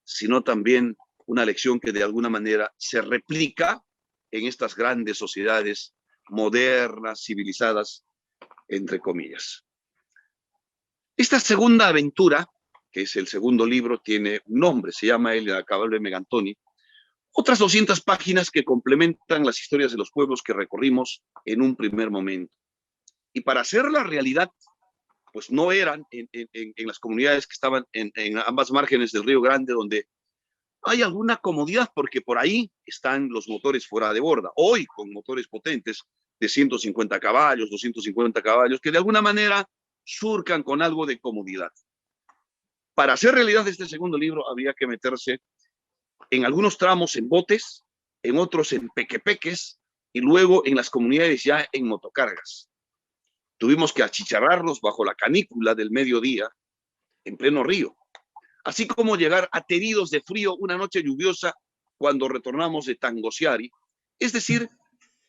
sino también una lección que de alguna manera se replica en estas grandes sociedades modernas, civilizadas, entre comillas. Esta segunda aventura, que es el segundo libro, tiene un nombre, se llama El Inacabable Megantoni. Otras 200 páginas que complementan las historias de los pueblos que recorrimos en un primer momento. Y para hacer la realidad, pues no eran en las comunidades que estaban en ambas márgenes del Río Grande, donde hay alguna comodidad, porque por ahí están los motores fuera de borda, hoy con motores potentes de 150 caballos, 250 caballos, que de alguna manera surcan con algo de comodidad. Para hacer realidad este segundo libro había que meterse en algunos tramos en botes, en otros en pequepeques y luego en las comunidades ya en motocargas. Tuvimos que achicharrarnos bajo la canícula del mediodía en pleno río, así como llegar ateridos de frío una noche lluviosa cuando retornamos de Tangosiari. Es decir,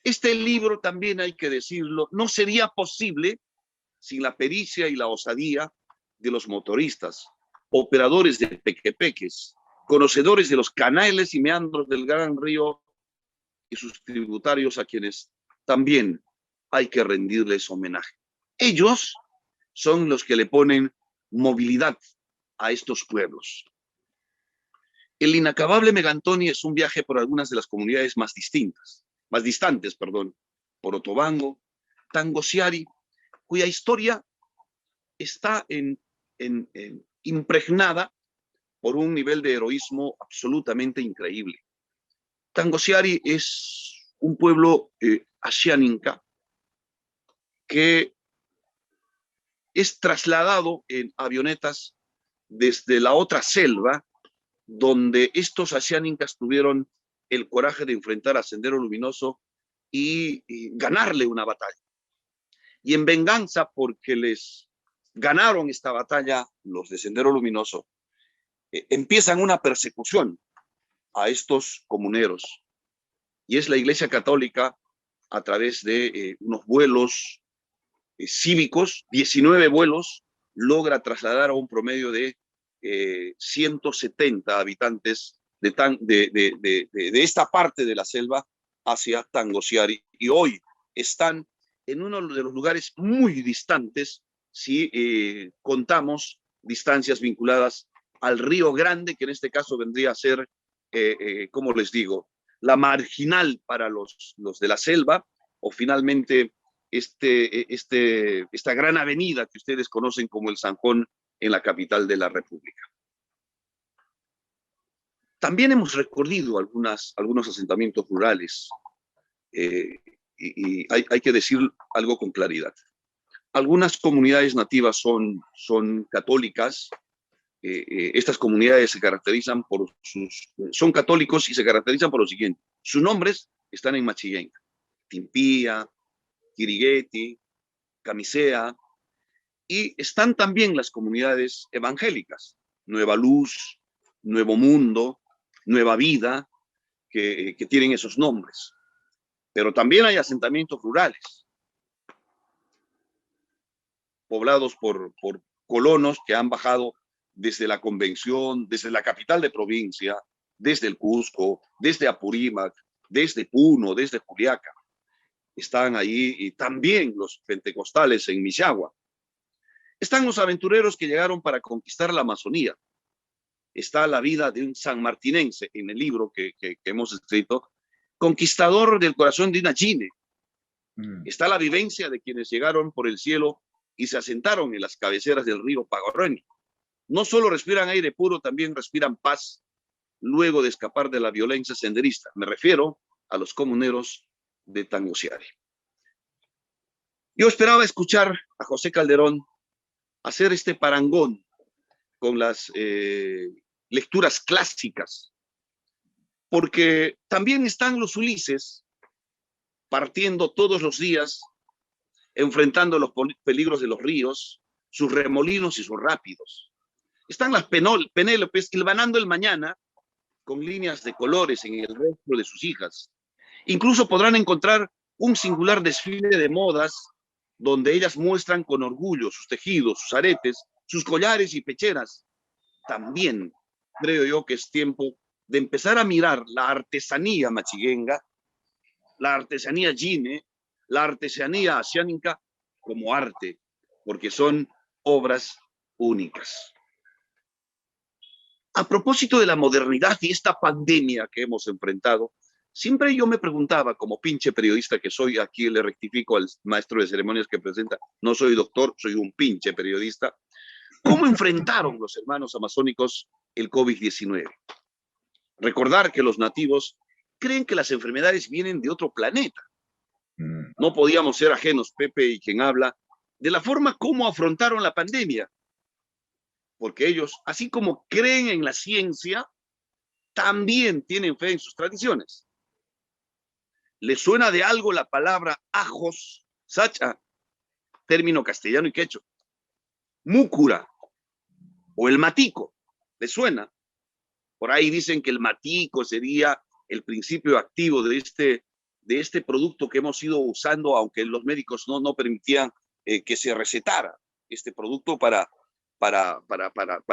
este libro, también hay que decirlo, no sería posible sin la pericia y la osadía de los motoristas, operadores de pequepeques, conocedores de los canales y meandros del gran río y sus tributarios, a quienes también hay que rendirles homenaje. Ellos son los que le ponen movilidad a estos pueblos. El Inacabable Megantoni es un viaje por algunas de las comunidades más distantes, por Otobango, Tangosiari, cuya historia está impregnada por un nivel de heroísmo absolutamente increíble. Tangosiari es un pueblo ashianinka que es trasladado en avionetas desde la otra selva, donde estos ashianinkas tuvieron el coraje de enfrentar a Sendero Luminoso y ganarle una batalla. Y en venganza, porque les ganaron esta batalla los de Sendero Luminoso, empiezan una persecución a estos comuneros. Y es la Iglesia Católica, a través de unos vuelos cívicos, 19 vuelos, logra trasladar a un promedio de 170 habitantes de esta parte de la selva hacia Tangosiari. Y hoy están en uno de los lugares muy distantes, si contamos distancias vinculadas al Río Grande, que en este caso vendría a ser, como les digo, la marginal para los de la selva, o finalmente esta gran avenida que ustedes conocen como el Zanjón en la capital de la República. También hemos recorrido algunos asentamientos rurales y hay que decir algo con claridad. Algunas comunidades nativas son católicas. Estas comunidades se caracterizan son católicos y se caracterizan por lo siguiente. Sus nombres están en Machillenca: Timpía, Quirigueti, Camisea, y están también las comunidades evangélicas: Nueva Luz, Nuevo Mundo, Nueva Vida, que tienen esos nombres. Pero también hay asentamientos rurales, poblados por colonos que han bajado desde la Convención, desde la capital de provincia, desde el Cusco, desde Apurímac, desde Puno, desde Juliaca. Están ahí, y también los pentecostales en Michagua. Están los aventureros que llegaron para conquistar la Amazonía. Está la vida de un sanmartinense en el libro que hemos escrito, conquistador del corazón de una Gine. Está la vivencia de quienes llegaron por el cielo y se asentaron en las cabeceras del río Pagorreni. No solo respiran aire puro, también respiran paz luego de escapar de la violencia senderista. Me refiero a los comuneros de Tangosiari. Yo esperaba escuchar a José Calderón hacer este parangón con las lecturas clásicas, porque también están los Ulises partiendo todos los días, enfrentando los peligros de los ríos, sus remolinos y sus rápidos. Están las Penélopes hilvanando el mañana con líneas de colores en el rostro de sus hijas. Incluso podrán encontrar un singular desfile de modas donde ellas muestran con orgullo sus tejidos, sus aretes, sus collares y pecheras. También creo yo que es tiempo de empezar a mirar la artesanía machiguenga, la artesanía Gine, la artesanía asiánica como arte, porque son obras únicas. A propósito de la modernidad y esta pandemia que hemos enfrentado, siempre yo me preguntaba, como pinche periodista que soy, aquí le rectifico al maestro de ceremonias que presenta, no soy doctor, soy un pinche periodista, ¿cómo enfrentaron los hermanos amazónicos el COVID-19? Recordar que los nativos creen que las enfermedades vienen de otro planeta. No podíamos ser ajenos, Pepe y quien habla, de la forma como afrontaron la pandemia. Porque ellos, así como creen en la ciencia, también tienen fe en sus tradiciones. ¿Les suena de algo la palabra ajos, sacha, término castellano y quechua? Múcura o el matico, ¿les suena? Por ahí dicen que el matico sería el principio activo de este producto que hemos ido usando, aunque los médicos no permitían que se recetara este producto para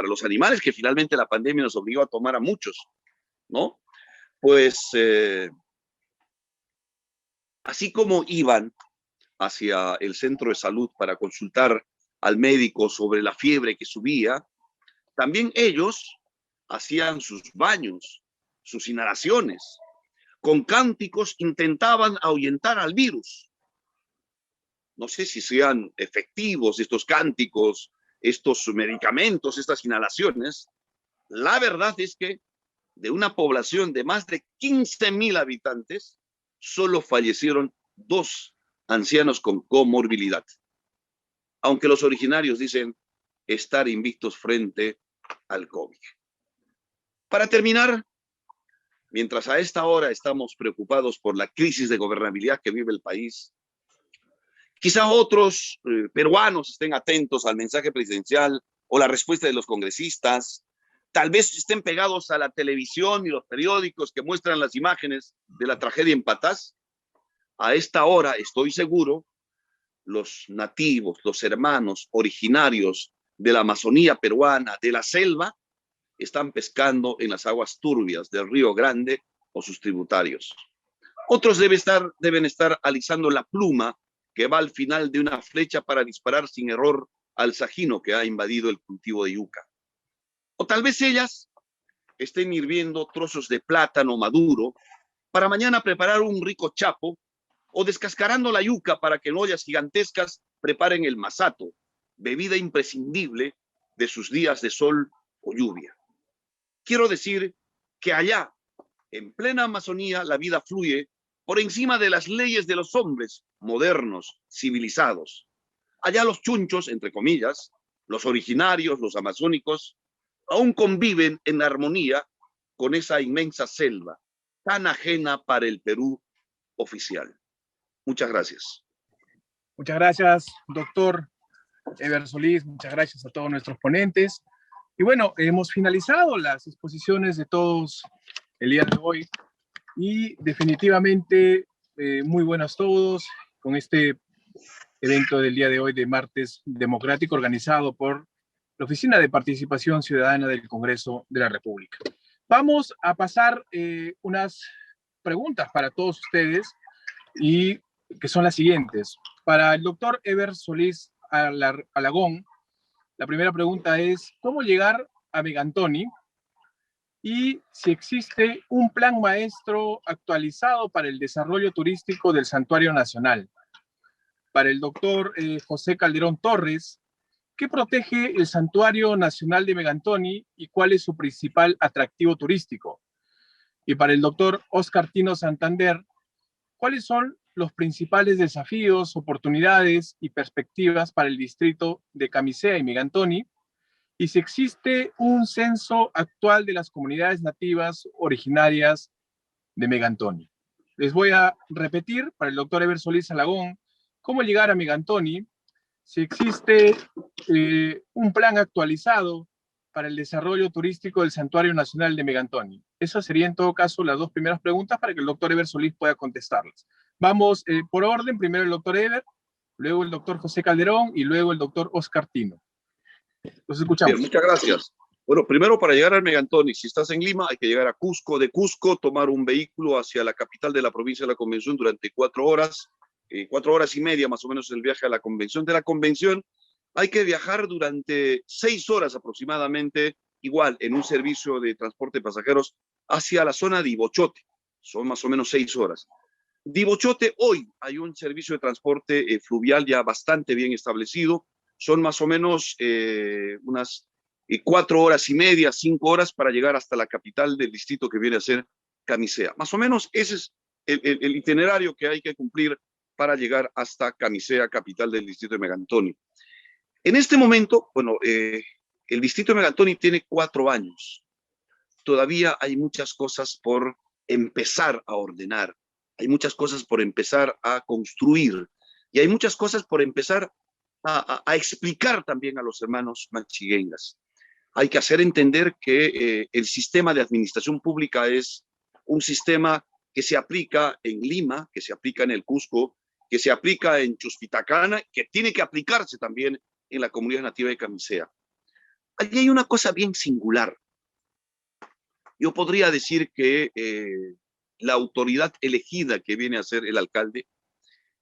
los animales, que finalmente la pandemia nos obligó a tomar a muchos, ¿no? Pues así como iban hacia el centro de salud para consultar al médico sobre la fiebre que subía, también ellos hacían sus baños, sus inhalaciones. Con cánticos intentaban ahuyentar al virus. No sé si sean efectivos estos cánticos, estos medicamentos, estas inhalaciones. La verdad es que de una población de más de 15,000 habitantes, solo fallecieron 2 ancianos con comorbilidad. Aunque los originarios dicen estar invictos frente al COVID. Para terminar, mientras a esta hora estamos preocupados por la crisis de gobernabilidad que vive el país, quizá otros peruanos estén atentos al mensaje presidencial o la respuesta de los congresistas. Tal vez estén pegados a la televisión y los periódicos que muestran las imágenes de la tragedia en Patás. A esta hora, estoy seguro, los nativos, los hermanos originarios de la Amazonía peruana, de la selva, están pescando en las aguas turbias del Río Grande o sus tributarios. Otros deben estar alisando la pluma que va al final de una flecha para disparar sin error al sajino que ha invadido el cultivo de yuca. O tal vez ellas estén hirviendo trozos de plátano maduro para mañana preparar un rico chapo, o descascarando la yuca para que en ollas gigantescas preparen el masato, bebida imprescindible de sus días de sol o lluvia. Quiero decir que allá, en plena Amazonía, la vida fluye por encima de las leyes de los hombres modernos, civilizados. Allá los chunchos, entre comillas, los originarios, los amazónicos, aún conviven en armonía con esa inmensa selva, tan ajena para el Perú oficial. Muchas gracias. Muchas gracias, doctor Eber Solís. Muchas gracias a todos nuestros ponentes. Y bueno, hemos finalizado las exposiciones de todos el día de hoy y definitivamente muy buenos todos con este evento del día de hoy de Martes Democrático organizado por la Oficina de Participación Ciudadana del Congreso de la República. Vamos a pasar unas preguntas para todos ustedes y que son las siguientes. Para el doctor Eber Solís Alagón, la primera pregunta es, ¿cómo llegar a Megantoni? Y si existe un plan maestro actualizado para el desarrollo turístico del Santuario Nacional. Para el doctor José Calderón Torres, ¿qué protege el Santuario Nacional de Megantoni y cuál es su principal atractivo turístico? Y para el doctor Oscar Tino Santander, ¿cuáles son los principales desafíos, oportunidades y perspectivas para el distrito de Camisea y Megantoni? Y si existe un censo actual de las comunidades nativas originarias de Megantoni. Les voy a repetir para el doctor Eber Solís Alagón, ¿cómo llegar a Megantoni? Si existe un plan actualizado para el desarrollo turístico del Santuario Nacional de Megantoni. Esas serían en todo caso las dos primeras preguntas para que el doctor Eber Solís pueda contestarlas. Vamos por orden, primero el doctor Eber, luego el doctor José Calderón y luego el doctor Oscar Tino. Los escuchamos. Bien, muchas gracias. Bueno, primero para llegar al Megantoni, si estás en Lima, hay que llegar a Cusco. De Cusco, tomar un vehículo hacia la capital de la provincia de la Convención durante 4 horas. 4 horas y media más o menos el viaje a la convención. De la convención hay que viajar durante 6 horas aproximadamente, igual en un servicio de transporte de pasajeros hacia la zona de Ibochote. Son más o menos 6 horas. De Ibochote hoy hay un servicio de transporte fluvial ya bastante bien establecido. Son más o menos unas 4 horas y media, 5 horas para llegar hasta la capital del distrito que viene a ser Camisea. Más o menos ese es el itinerario que hay que cumplir para llegar hasta Camisea, capital del distrito de Megantoni. En este momento, bueno, el distrito de Megantoni tiene 4 años. Todavía hay muchas cosas por empezar a ordenar, hay muchas cosas por empezar a construir y hay muchas cosas por empezar a explicar también a los hermanos machiguengas. Hay que hacer entender que el sistema de administración pública es un sistema que se aplica en Lima, que se aplica en el Cusco, que se aplica en Chuspitacana, que tiene que aplicarse también en la comunidad nativa de Camisea. Allí hay una cosa bien singular. Yo podría decir que la autoridad elegida que viene a ser el alcalde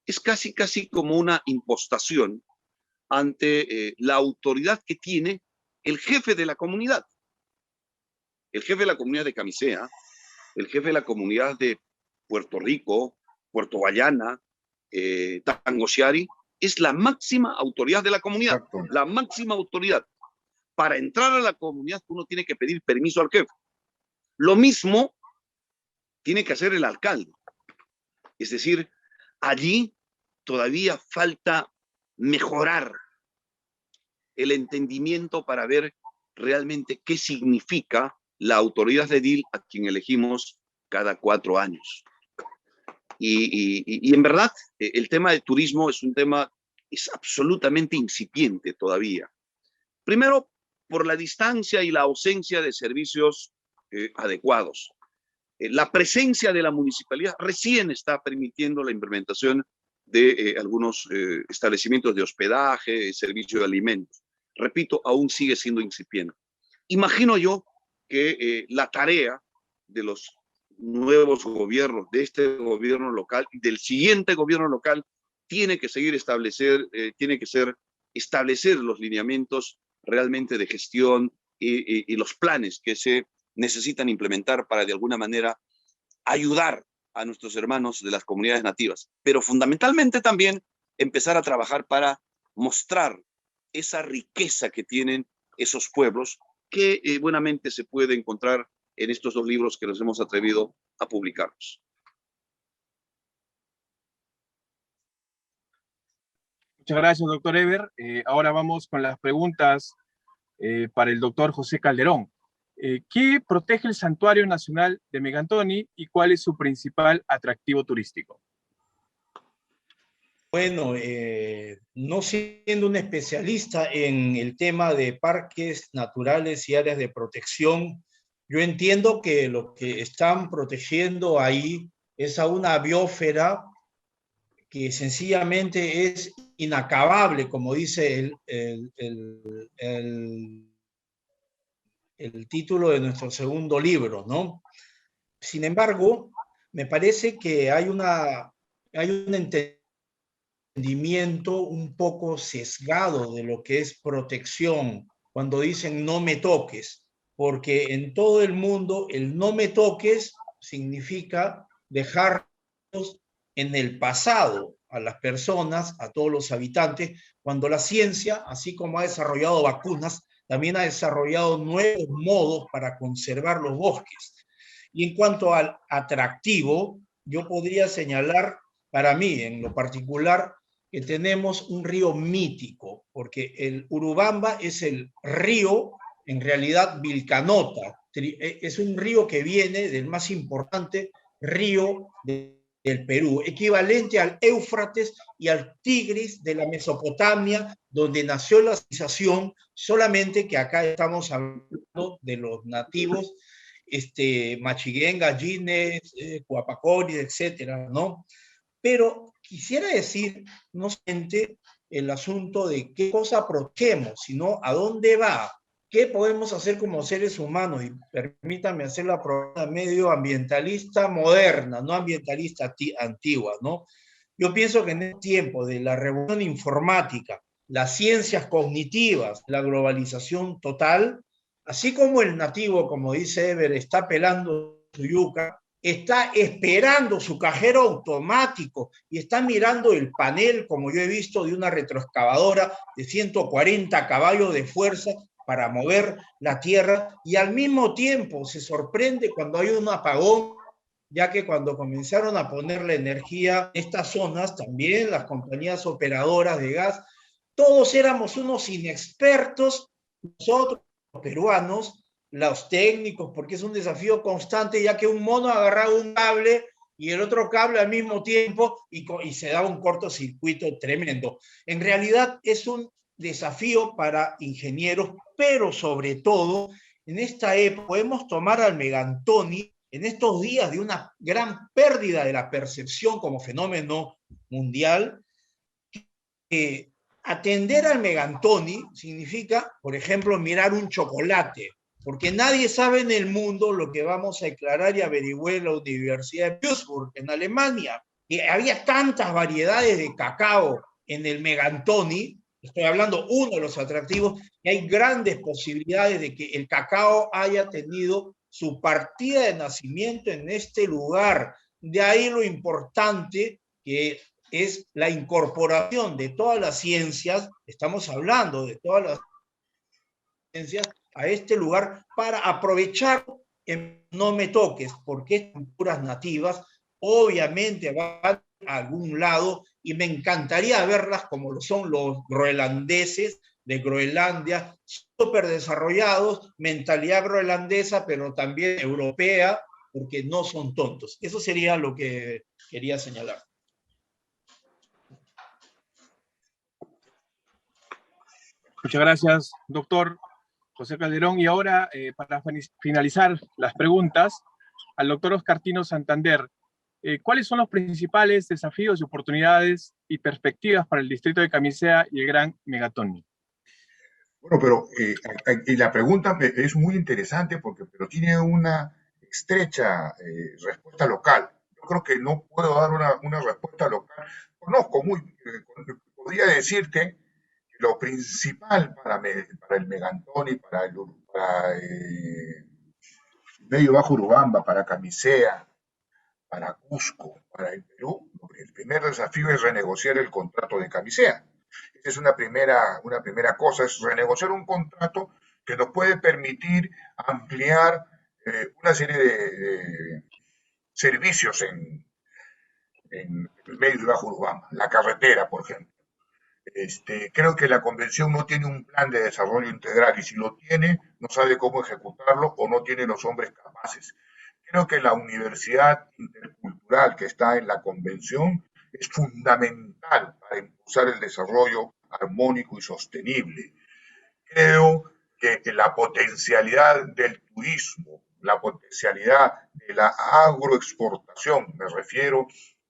es casi como una impostación ante la autoridad que tiene el jefe de la comunidad. El jefe de la comunidad de Camisea, el jefe de la comunidad de Puerto Rico, Puerto Guayana, Tangosiari, es la máxima autoridad de la comunidad. Exacto. La máxima autoridad. Para entrar a la comunidad uno tiene que pedir permiso al jefe. Lo mismo tiene que hacer el alcalde. Es decir, allí todavía falta mejorar el entendimiento para ver realmente qué significa la autoridad de edil a quien elegimos cada 4 años. Y en verdad, el tema de turismo es un tema es absolutamente incipiente todavía. Primero, por la distancia y la ausencia de servicios adecuados. La presencia de la municipalidad recién está permitiendo la implementación de algunos establecimientos de hospedaje, servicio de alimentos. Repito, aún sigue siendo incipiente. Imagino yo que la tarea de los nuevos gobiernos, de este gobierno local y del siguiente gobierno local, tiene que seguir establecer los lineamientos realmente de gestión y los planes que se necesitan implementar para de alguna manera ayudar a nuestros hermanos de las comunidades nativas, pero fundamentalmente también empezar a trabajar para mostrar esa riqueza que tienen esos pueblos que buenamente se puede encontrar en estos 2 libros que nos hemos atrevido a publicarlos. Muchas gracias, doctor Eber. Ahora vamos con las preguntas para el doctor José Calderón. ¿Qué protege el Santuario Nacional de Megantoni y cuál es su principal atractivo turístico? Bueno, no siendo un especialista en el tema de parques naturales y áreas de protección, yo entiendo que lo que están protegiendo ahí es a una biosfera que sencillamente es inacabable, como dice el título de nuestro segundo libro, ¿no? Sin embargo, me parece que hay un entendimiento un poco sesgado de lo que es protección cuando dicen no me toques, porque en todo el mundo el no me toques significa dejarnos en el pasado a las personas, a todos los habitantes, cuando la ciencia, así como ha desarrollado vacunas, también ha desarrollado nuevos modos para conservar los bosques. Y en cuanto al atractivo, yo podría señalar, para mí en lo particular, que tenemos un río mítico, porque el Urubamba es el río, en realidad, Vilcanota. Es un río que viene del más importante río del Perú, equivalente al Éufrates y al Tigris de la Mesopotamia, donde nació la civilización, solamente que acá estamos hablando de los nativos, Machiguén, Gallines, Coapacoris, etcétera, ¿no? Pero quisiera decir, no solamente el asunto de qué cosa protegemos, sino a dónde va, qué podemos hacer como seres humanos. Y permítanme hacer la pregunta medioambientalista moderna, no ambientalista antigua, ¿no? Yo pienso que en el tiempo de la revolución informática, las ciencias cognitivas, la globalización total, así como el nativo, como dice Eber, está pelando su yuca, está esperando su cajero automático y está mirando el panel, como yo he visto, de una retroexcavadora de 140 caballos de fuerza para mover la tierra, y al mismo tiempo se sorprende cuando hay un apagón, ya que cuando comenzaron a poner la energía en estas zonas, también las compañías operadoras de gas, todos éramos unos inexpertos, nosotros los peruanos, los técnicos, porque es un desafío constante, ya que un mono agarraba un cable y el otro cable al mismo tiempo y se daba un cortocircuito tremendo. En realidad es un desafío para ingenieros, pero sobre todo en esta época podemos tomar al Megantoni en estos días de una gran pérdida de la percepción como fenómeno mundial. Atender al Megantoni significa, por ejemplo, mirar un chocolate, porque nadie sabe en el mundo lo que vamos a declarar y averiguar en la Universidad de Duisburg, en Alemania. Y había tantas variedades de cacao en el Megantoni, estoy hablando uno de los atractivos, que hay grandes posibilidades de que el cacao haya tenido su partida de nacimiento en este lugar. De ahí lo importante que es la incorporación de todas las ciencias, estamos hablando de todas las ciencias, a este lugar para aprovechar en No Me Toques, porque estas culturas nativas obviamente van a algún lado y me encantaría verlas como lo son los groenlandeses de Groenlandia, súper desarrollados, mentalidad groenlandesa, pero también europea, porque no son tontos. Eso sería lo que quería señalar. Muchas gracias, doctor José Calderón. Y ahora, para finalizar las preguntas, al doctor Oscar Tino Santander, ¿cuáles son los principales desafíos y oportunidades y perspectivas para el distrito de Camisea y el Gran Megatoni? Bueno, pero y la pregunta es muy interesante pero tiene una estrecha respuesta local. Yo creo que no puedo dar una respuesta local. Conozco podría decirte que lo principal para el Megantoni, para Medio Bajo Urubamba, para Camisea, para Cusco, para el Perú, el primer desafío es renegociar el contrato de Camisea. Esa es una primera cosa, es renegociar un contrato que nos puede permitir ampliar una serie de servicios en el medio y bajo urbano, la carretera, por ejemplo. Creo que la convención no tiene un plan de desarrollo integral y si lo tiene, no sabe cómo ejecutarlo o no tiene los hombres capaces. Creo que la universidad intercultural que está en la convención es fundamental para impulsar el desarrollo armónico y sostenible. Creo que la potencialidad del turismo, la potencialidad de la agroexportación, me refiero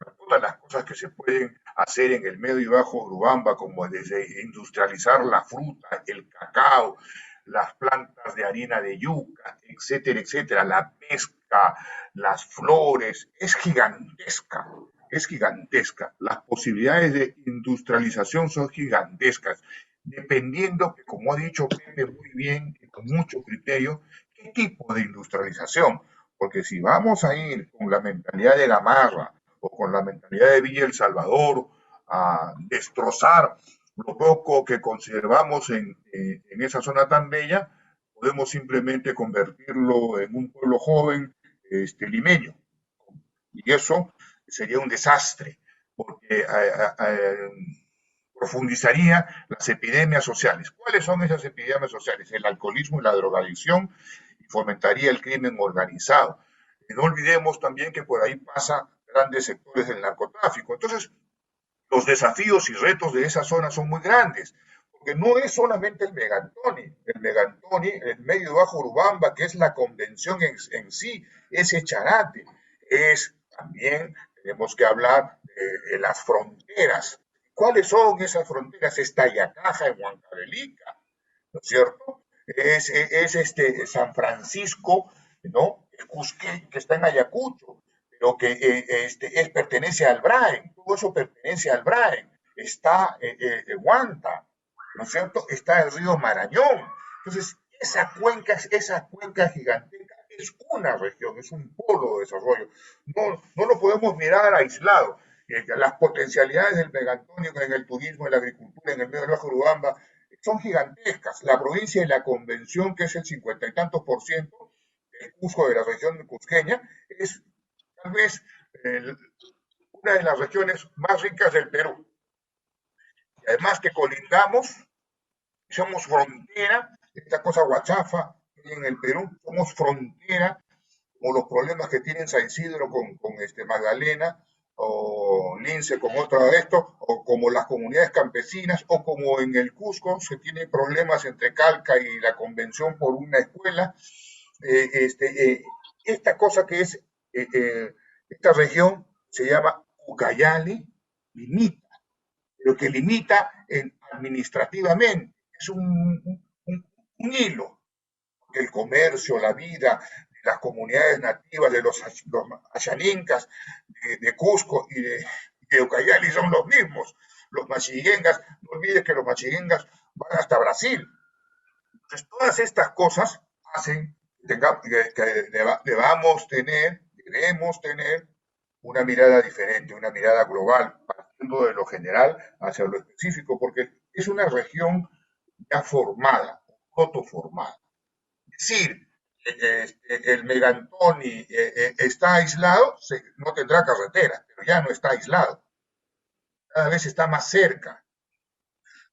a todas las cosas que se pueden hacer en el medio y bajo Urubamba, como desde industrializar la fruta, el cacao, las plantas de harina de yuca, etcétera, etcétera, la pesca, las flores, es gigantesca. Es gigantesca. Las posibilidades de industrialización son gigantescas, dependiendo, que como ha dicho Pepe muy bien y con mucho criterio, qué tipo de industrialización. Porque si vamos a ir con la mentalidad de Gamarra o con la mentalidad de Villa El Salvador a destrozar lo poco que conservamos en esa zona tan bella, podemos simplemente convertirlo en un pueblo joven limeño. Y eso sería un desastre, porque profundizaría las epidemias sociales. ¿Cuáles son esas epidemias sociales? El alcoholismo y la drogadicción, y fomentaría el crimen organizado. Y no olvidemos también que por ahí pasa grandes sectores del narcotráfico. Entonces, los desafíos y retos de esa zona son muy grandes, porque no es solamente el Megantoni, el medio bajo Urubamba, que es la convención en sí, es Echarate, es también, tenemos que hablar de las fronteras. ¿Cuáles son esas fronteras? Es Tayacaja en Huancavelica, ¿no es cierto? Es San Francisco, ¿no? Es Cusqueñ, que está en Ayacucho, pero que pertenece al BRAEN, todo eso pertenece al BRAEN. Está Huanta, ¿no es cierto? Está el río Marañón. Entonces, esa cuenca gigantesca es una región, es un polo de desarrollo. No lo podemos mirar aislado. Las potencialidades del megatónico en el turismo, en la agricultura, en el medio del Bajo Urubamba, son gigantescas. La provincia y la convención, que es el 50 y tantos % del Cusco de la región cusqueña, es tal vez una de las regiones más ricas del Perú. Y además que colindamos, somos frontera, esta cosa guachafa en el Perú, somos frontera, como los problemas que tiene San Isidro con Magdalena, o Lince con otra de estos, o como las comunidades campesinas, o como en el Cusco se tienen problemas entre Calca y la Convención por una escuela. Esta cosa que es, esta región se llama Ucayali, limita, pero que limita administrativamente, es un hilo, porque el comercio, la vida, las comunidades nativas de los Achanincas, de Cusco y de Ucayali son los mismos. Los machiguengas, no olvides que los machiguengas van hasta Brasil. Entonces, todas estas cosas hacen que debemos tener una mirada diferente, una mirada global, partiendo de lo general hacia lo específico, porque es una región ya formada, protoformada. Es decir, el Megantoni está aislado, no tendrá carretera, pero ya no está aislado. Cada vez está más cerca.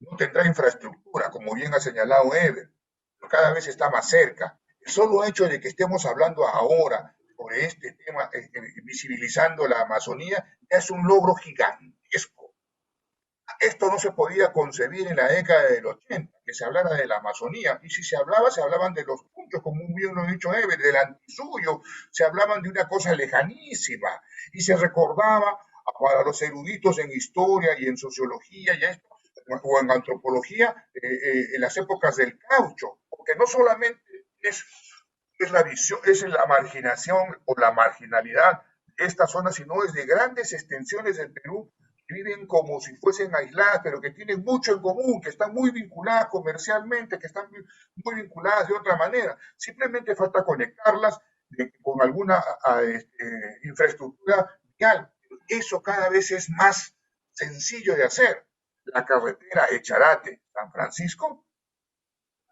No tendrá infraestructura, como bien ha señalado Ever, pero cada vez está más cerca. El solo hecho de que estemos hablando ahora sobre este tema, visibilizando la Amazonía, ya es un logro gigantesco. Esto no se podía concebir en la década del 80, que se hablara de la Amazonía. Y si se hablaban de los puntos, como bien lo ha dicho Ever, del Antisuyo, se hablaban de una cosa lejanísima. Y se recordaba para los eruditos en historia y en sociología y esto, o en antropología, en las épocas del caucho, porque no solamente es la visión, es la marginación o la marginalidad de esta zona, sino es de grandes extensiones del Perú que viven como si fuesen aisladas, pero que tienen mucho en común, que están muy vinculadas comercialmente, que están muy vinculadas de otra manera. Simplemente falta conectarlas con alguna infraestructura vial. Eso cada vez es más sencillo de hacer. La carretera Echarate-San Francisco,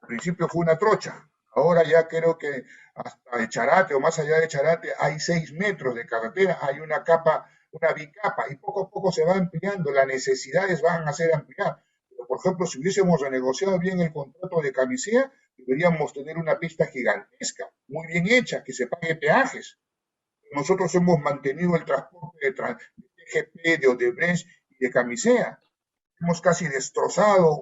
al principio fue una trocha, Ahora ya creo que hasta Echarate o más allá de Echarate hay 6 metros de carretera, hay una capa, una bicapa, y poco a poco se va ampliando, las necesidades van a ser ampliadas. Pero, por ejemplo, si hubiésemos renegociado bien el contrato de Camisea, deberíamos tener una pista gigantesca, muy bien hecha, que se pague peajes. Nosotros hemos mantenido el transporte de TGP, de Odebrecht y de Camisea. Hemos casi destrozado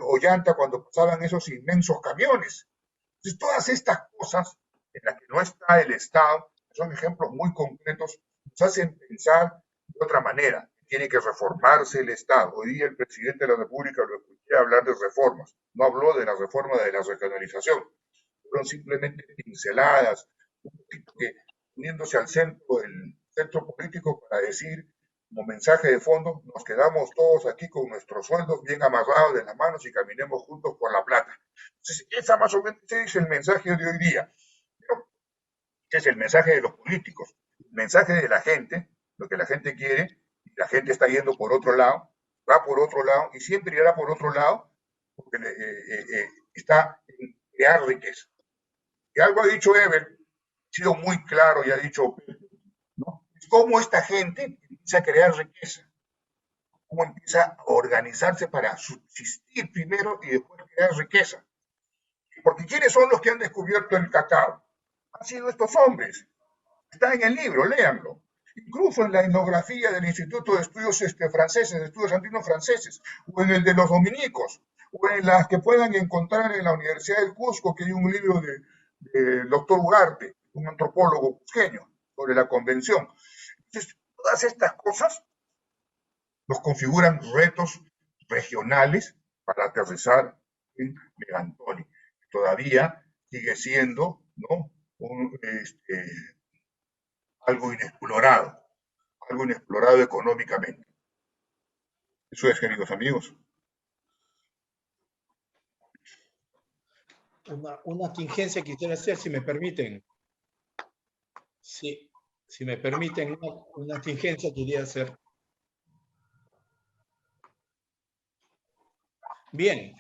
Ollanta cuando pasaban esos inmensos camiones. Entonces, todas estas cosas en las que no está el Estado, son ejemplos muy concretos, nos hacen pensar de otra manera. Tiene que reformarse el Estado. Hoy día el presidente de la República lo escuché hablar de reformas. No habló de la reforma de la regionalización. Fueron simplemente pinceladas, un poquito que poniéndose al centro del centro político para decir, como mensaje de fondo, nos quedamos todos aquí con nuestros sueldos bien amarrados de las manos y caminemos juntos por la plata. Entonces, esa más o menos es el mensaje de hoy día. Pero ese es el mensaje de los políticos, el mensaje de la gente, lo que la gente quiere, y la gente está yendo por otro lado, va por otro lado, y siempre irá por otro lado, porque está en crear riqueza. Y algo ha dicho Eber, ha sido muy claro y ha dicho, ¿no? Cómo esta gente empieza a crear riqueza, cómo empieza a organizarse para subsistir primero y después crear riqueza. Porque ¿quiénes son los que han descubierto el cacao? Han sido estos hombres. Está en el libro, léanlo. Incluso en la etnografía del Instituto de Estudios Franceses, de Estudios Andinos Franceses, o en el de los dominicos, o en las que puedan encontrar en la Universidad del Cusco, que hay un libro del doctor Ugarte, un antropólogo cusqueño, sobre la convención. Entonces, todas estas cosas nos configuran retos regionales para aterrizar en Megantoni. Todavía sigue siendo, ¿no?, algo inexplorado económicamente. Eso es, queridos amigos. Una tingencia que quisiera hacer, si me permiten. Sí, si me permiten, una tingencia quería hacer. Bien,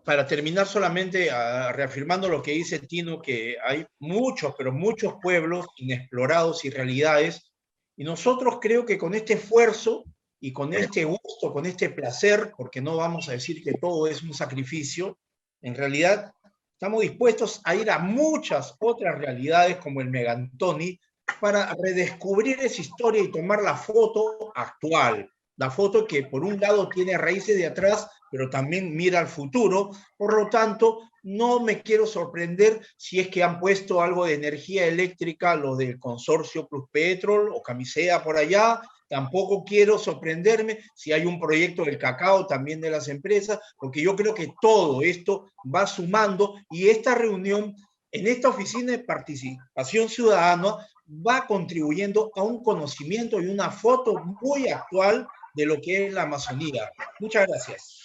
para terminar solamente reafirmando lo que dice Tino, que hay muchos, pero muchos pueblos inexplorados y realidades, y nosotros creo que con este esfuerzo y con este gusto, con este placer, porque no vamos a decir que todo es un sacrificio, en realidad estamos dispuestos a ir a muchas otras realidades como el Megantoni para redescubrir esa historia y tomar la foto actual, la foto que por un lado tiene raíces de atrás, pero también mira al futuro. Por lo tanto, no me quiero sorprender si es que han puesto algo de energía eléctrica, lo del consorcio Pluspetrol o Camisea por allá. Tampoco quiero sorprenderme si hay un proyecto del cacao también de las empresas, porque yo creo que todo esto va sumando y esta reunión en esta oficina de participación ciudadana va contribuyendo a un conocimiento y una foto muy actual de lo que es la Amazonía. Muchas gracias.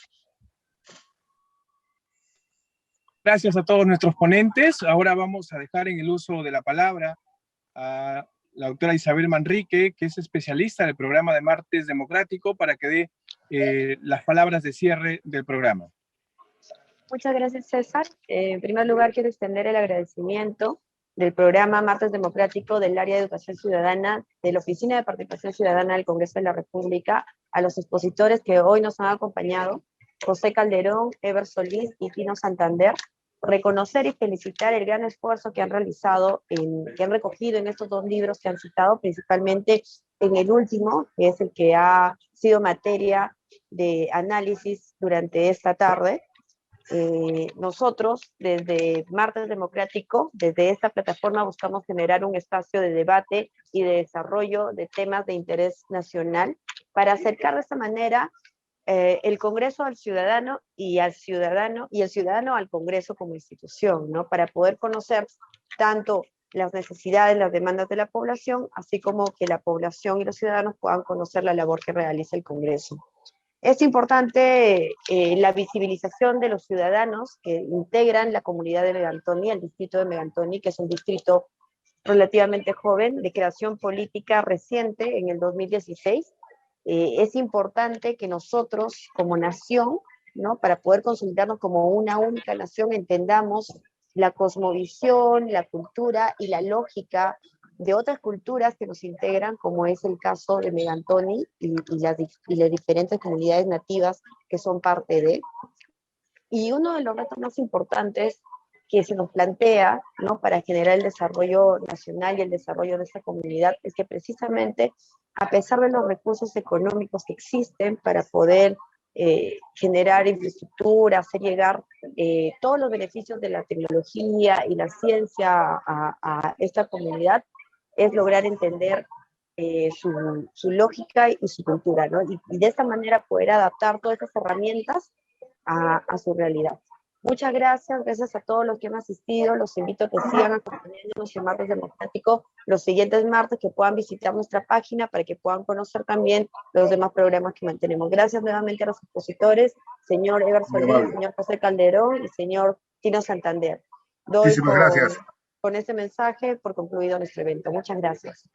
Gracias a todos nuestros ponentes. Ahora vamos a dejar en el uso de la palabra a la doctora Isabel Manrique, que es especialista del programa de Martes Democrático, para que dé las palabras de cierre del programa. Muchas gracias, César. En primer lugar, quiero extender el agradecimiento del programa Martes Democrático del área de educación ciudadana de la Oficina de Participación Ciudadana del Congreso de la República a los expositores que hoy nos han acompañado, José Calderón, Eber Solís y Tino Santander. Reconocer y felicitar el gran esfuerzo que han realizado, que han recogido en estos dos libros que han citado, principalmente en el último, que es el que ha sido materia de análisis durante esta tarde. Nosotros, desde Martes Democrático, desde esta plataforma buscamos generar un espacio de debate y de desarrollo de temas de interés nacional para acercar de esta manera el Congreso al ciudadano y el ciudadano al Congreso como institución, ¿no? Para poder conocer tanto las necesidades, las demandas de la población, así como que la población y los ciudadanos puedan conocer la labor que realiza el Congreso. Es importante la visibilización de los ciudadanos que integran la comunidad de Megantoni, el distrito de Megantoni, que es un distrito relativamente joven, de creación política reciente en el 2016. Es importante que nosotros como nación, ¿no?, para poder consolidarnos como una única nación, entendamos la cosmovisión, la cultura y la lógica de otras culturas que nos integran, como es el caso de Megantoni y las diferentes comunidades nativas que son parte de. Y uno de los retos más importantes que se nos plantea, ¿no?, para generar el desarrollo nacional y el desarrollo de esta comunidad es que precisamente, a pesar de los recursos económicos que existen para poder generar infraestructura, hacer llegar todos los beneficios de la tecnología y la ciencia a esta comunidad, es lograr entender su lógica y su cultura, ¿no? Y de esta manera poder adaptar todas esas herramientas a su realidad. Muchas gracias, gracias a todos los que han asistido. Los invito a que sigan acompañándonos en Martes Democrático los siguientes martes, que puedan visitar nuestra página para que puedan conocer también los demás programas que mantenemos. Gracias nuevamente a los expositores, señor Eber Solís, señor José Calderón y señor Tino Santander. Doy Muchísimas gracias. con este mensaje por concluido nuestro evento. Muchas gracias.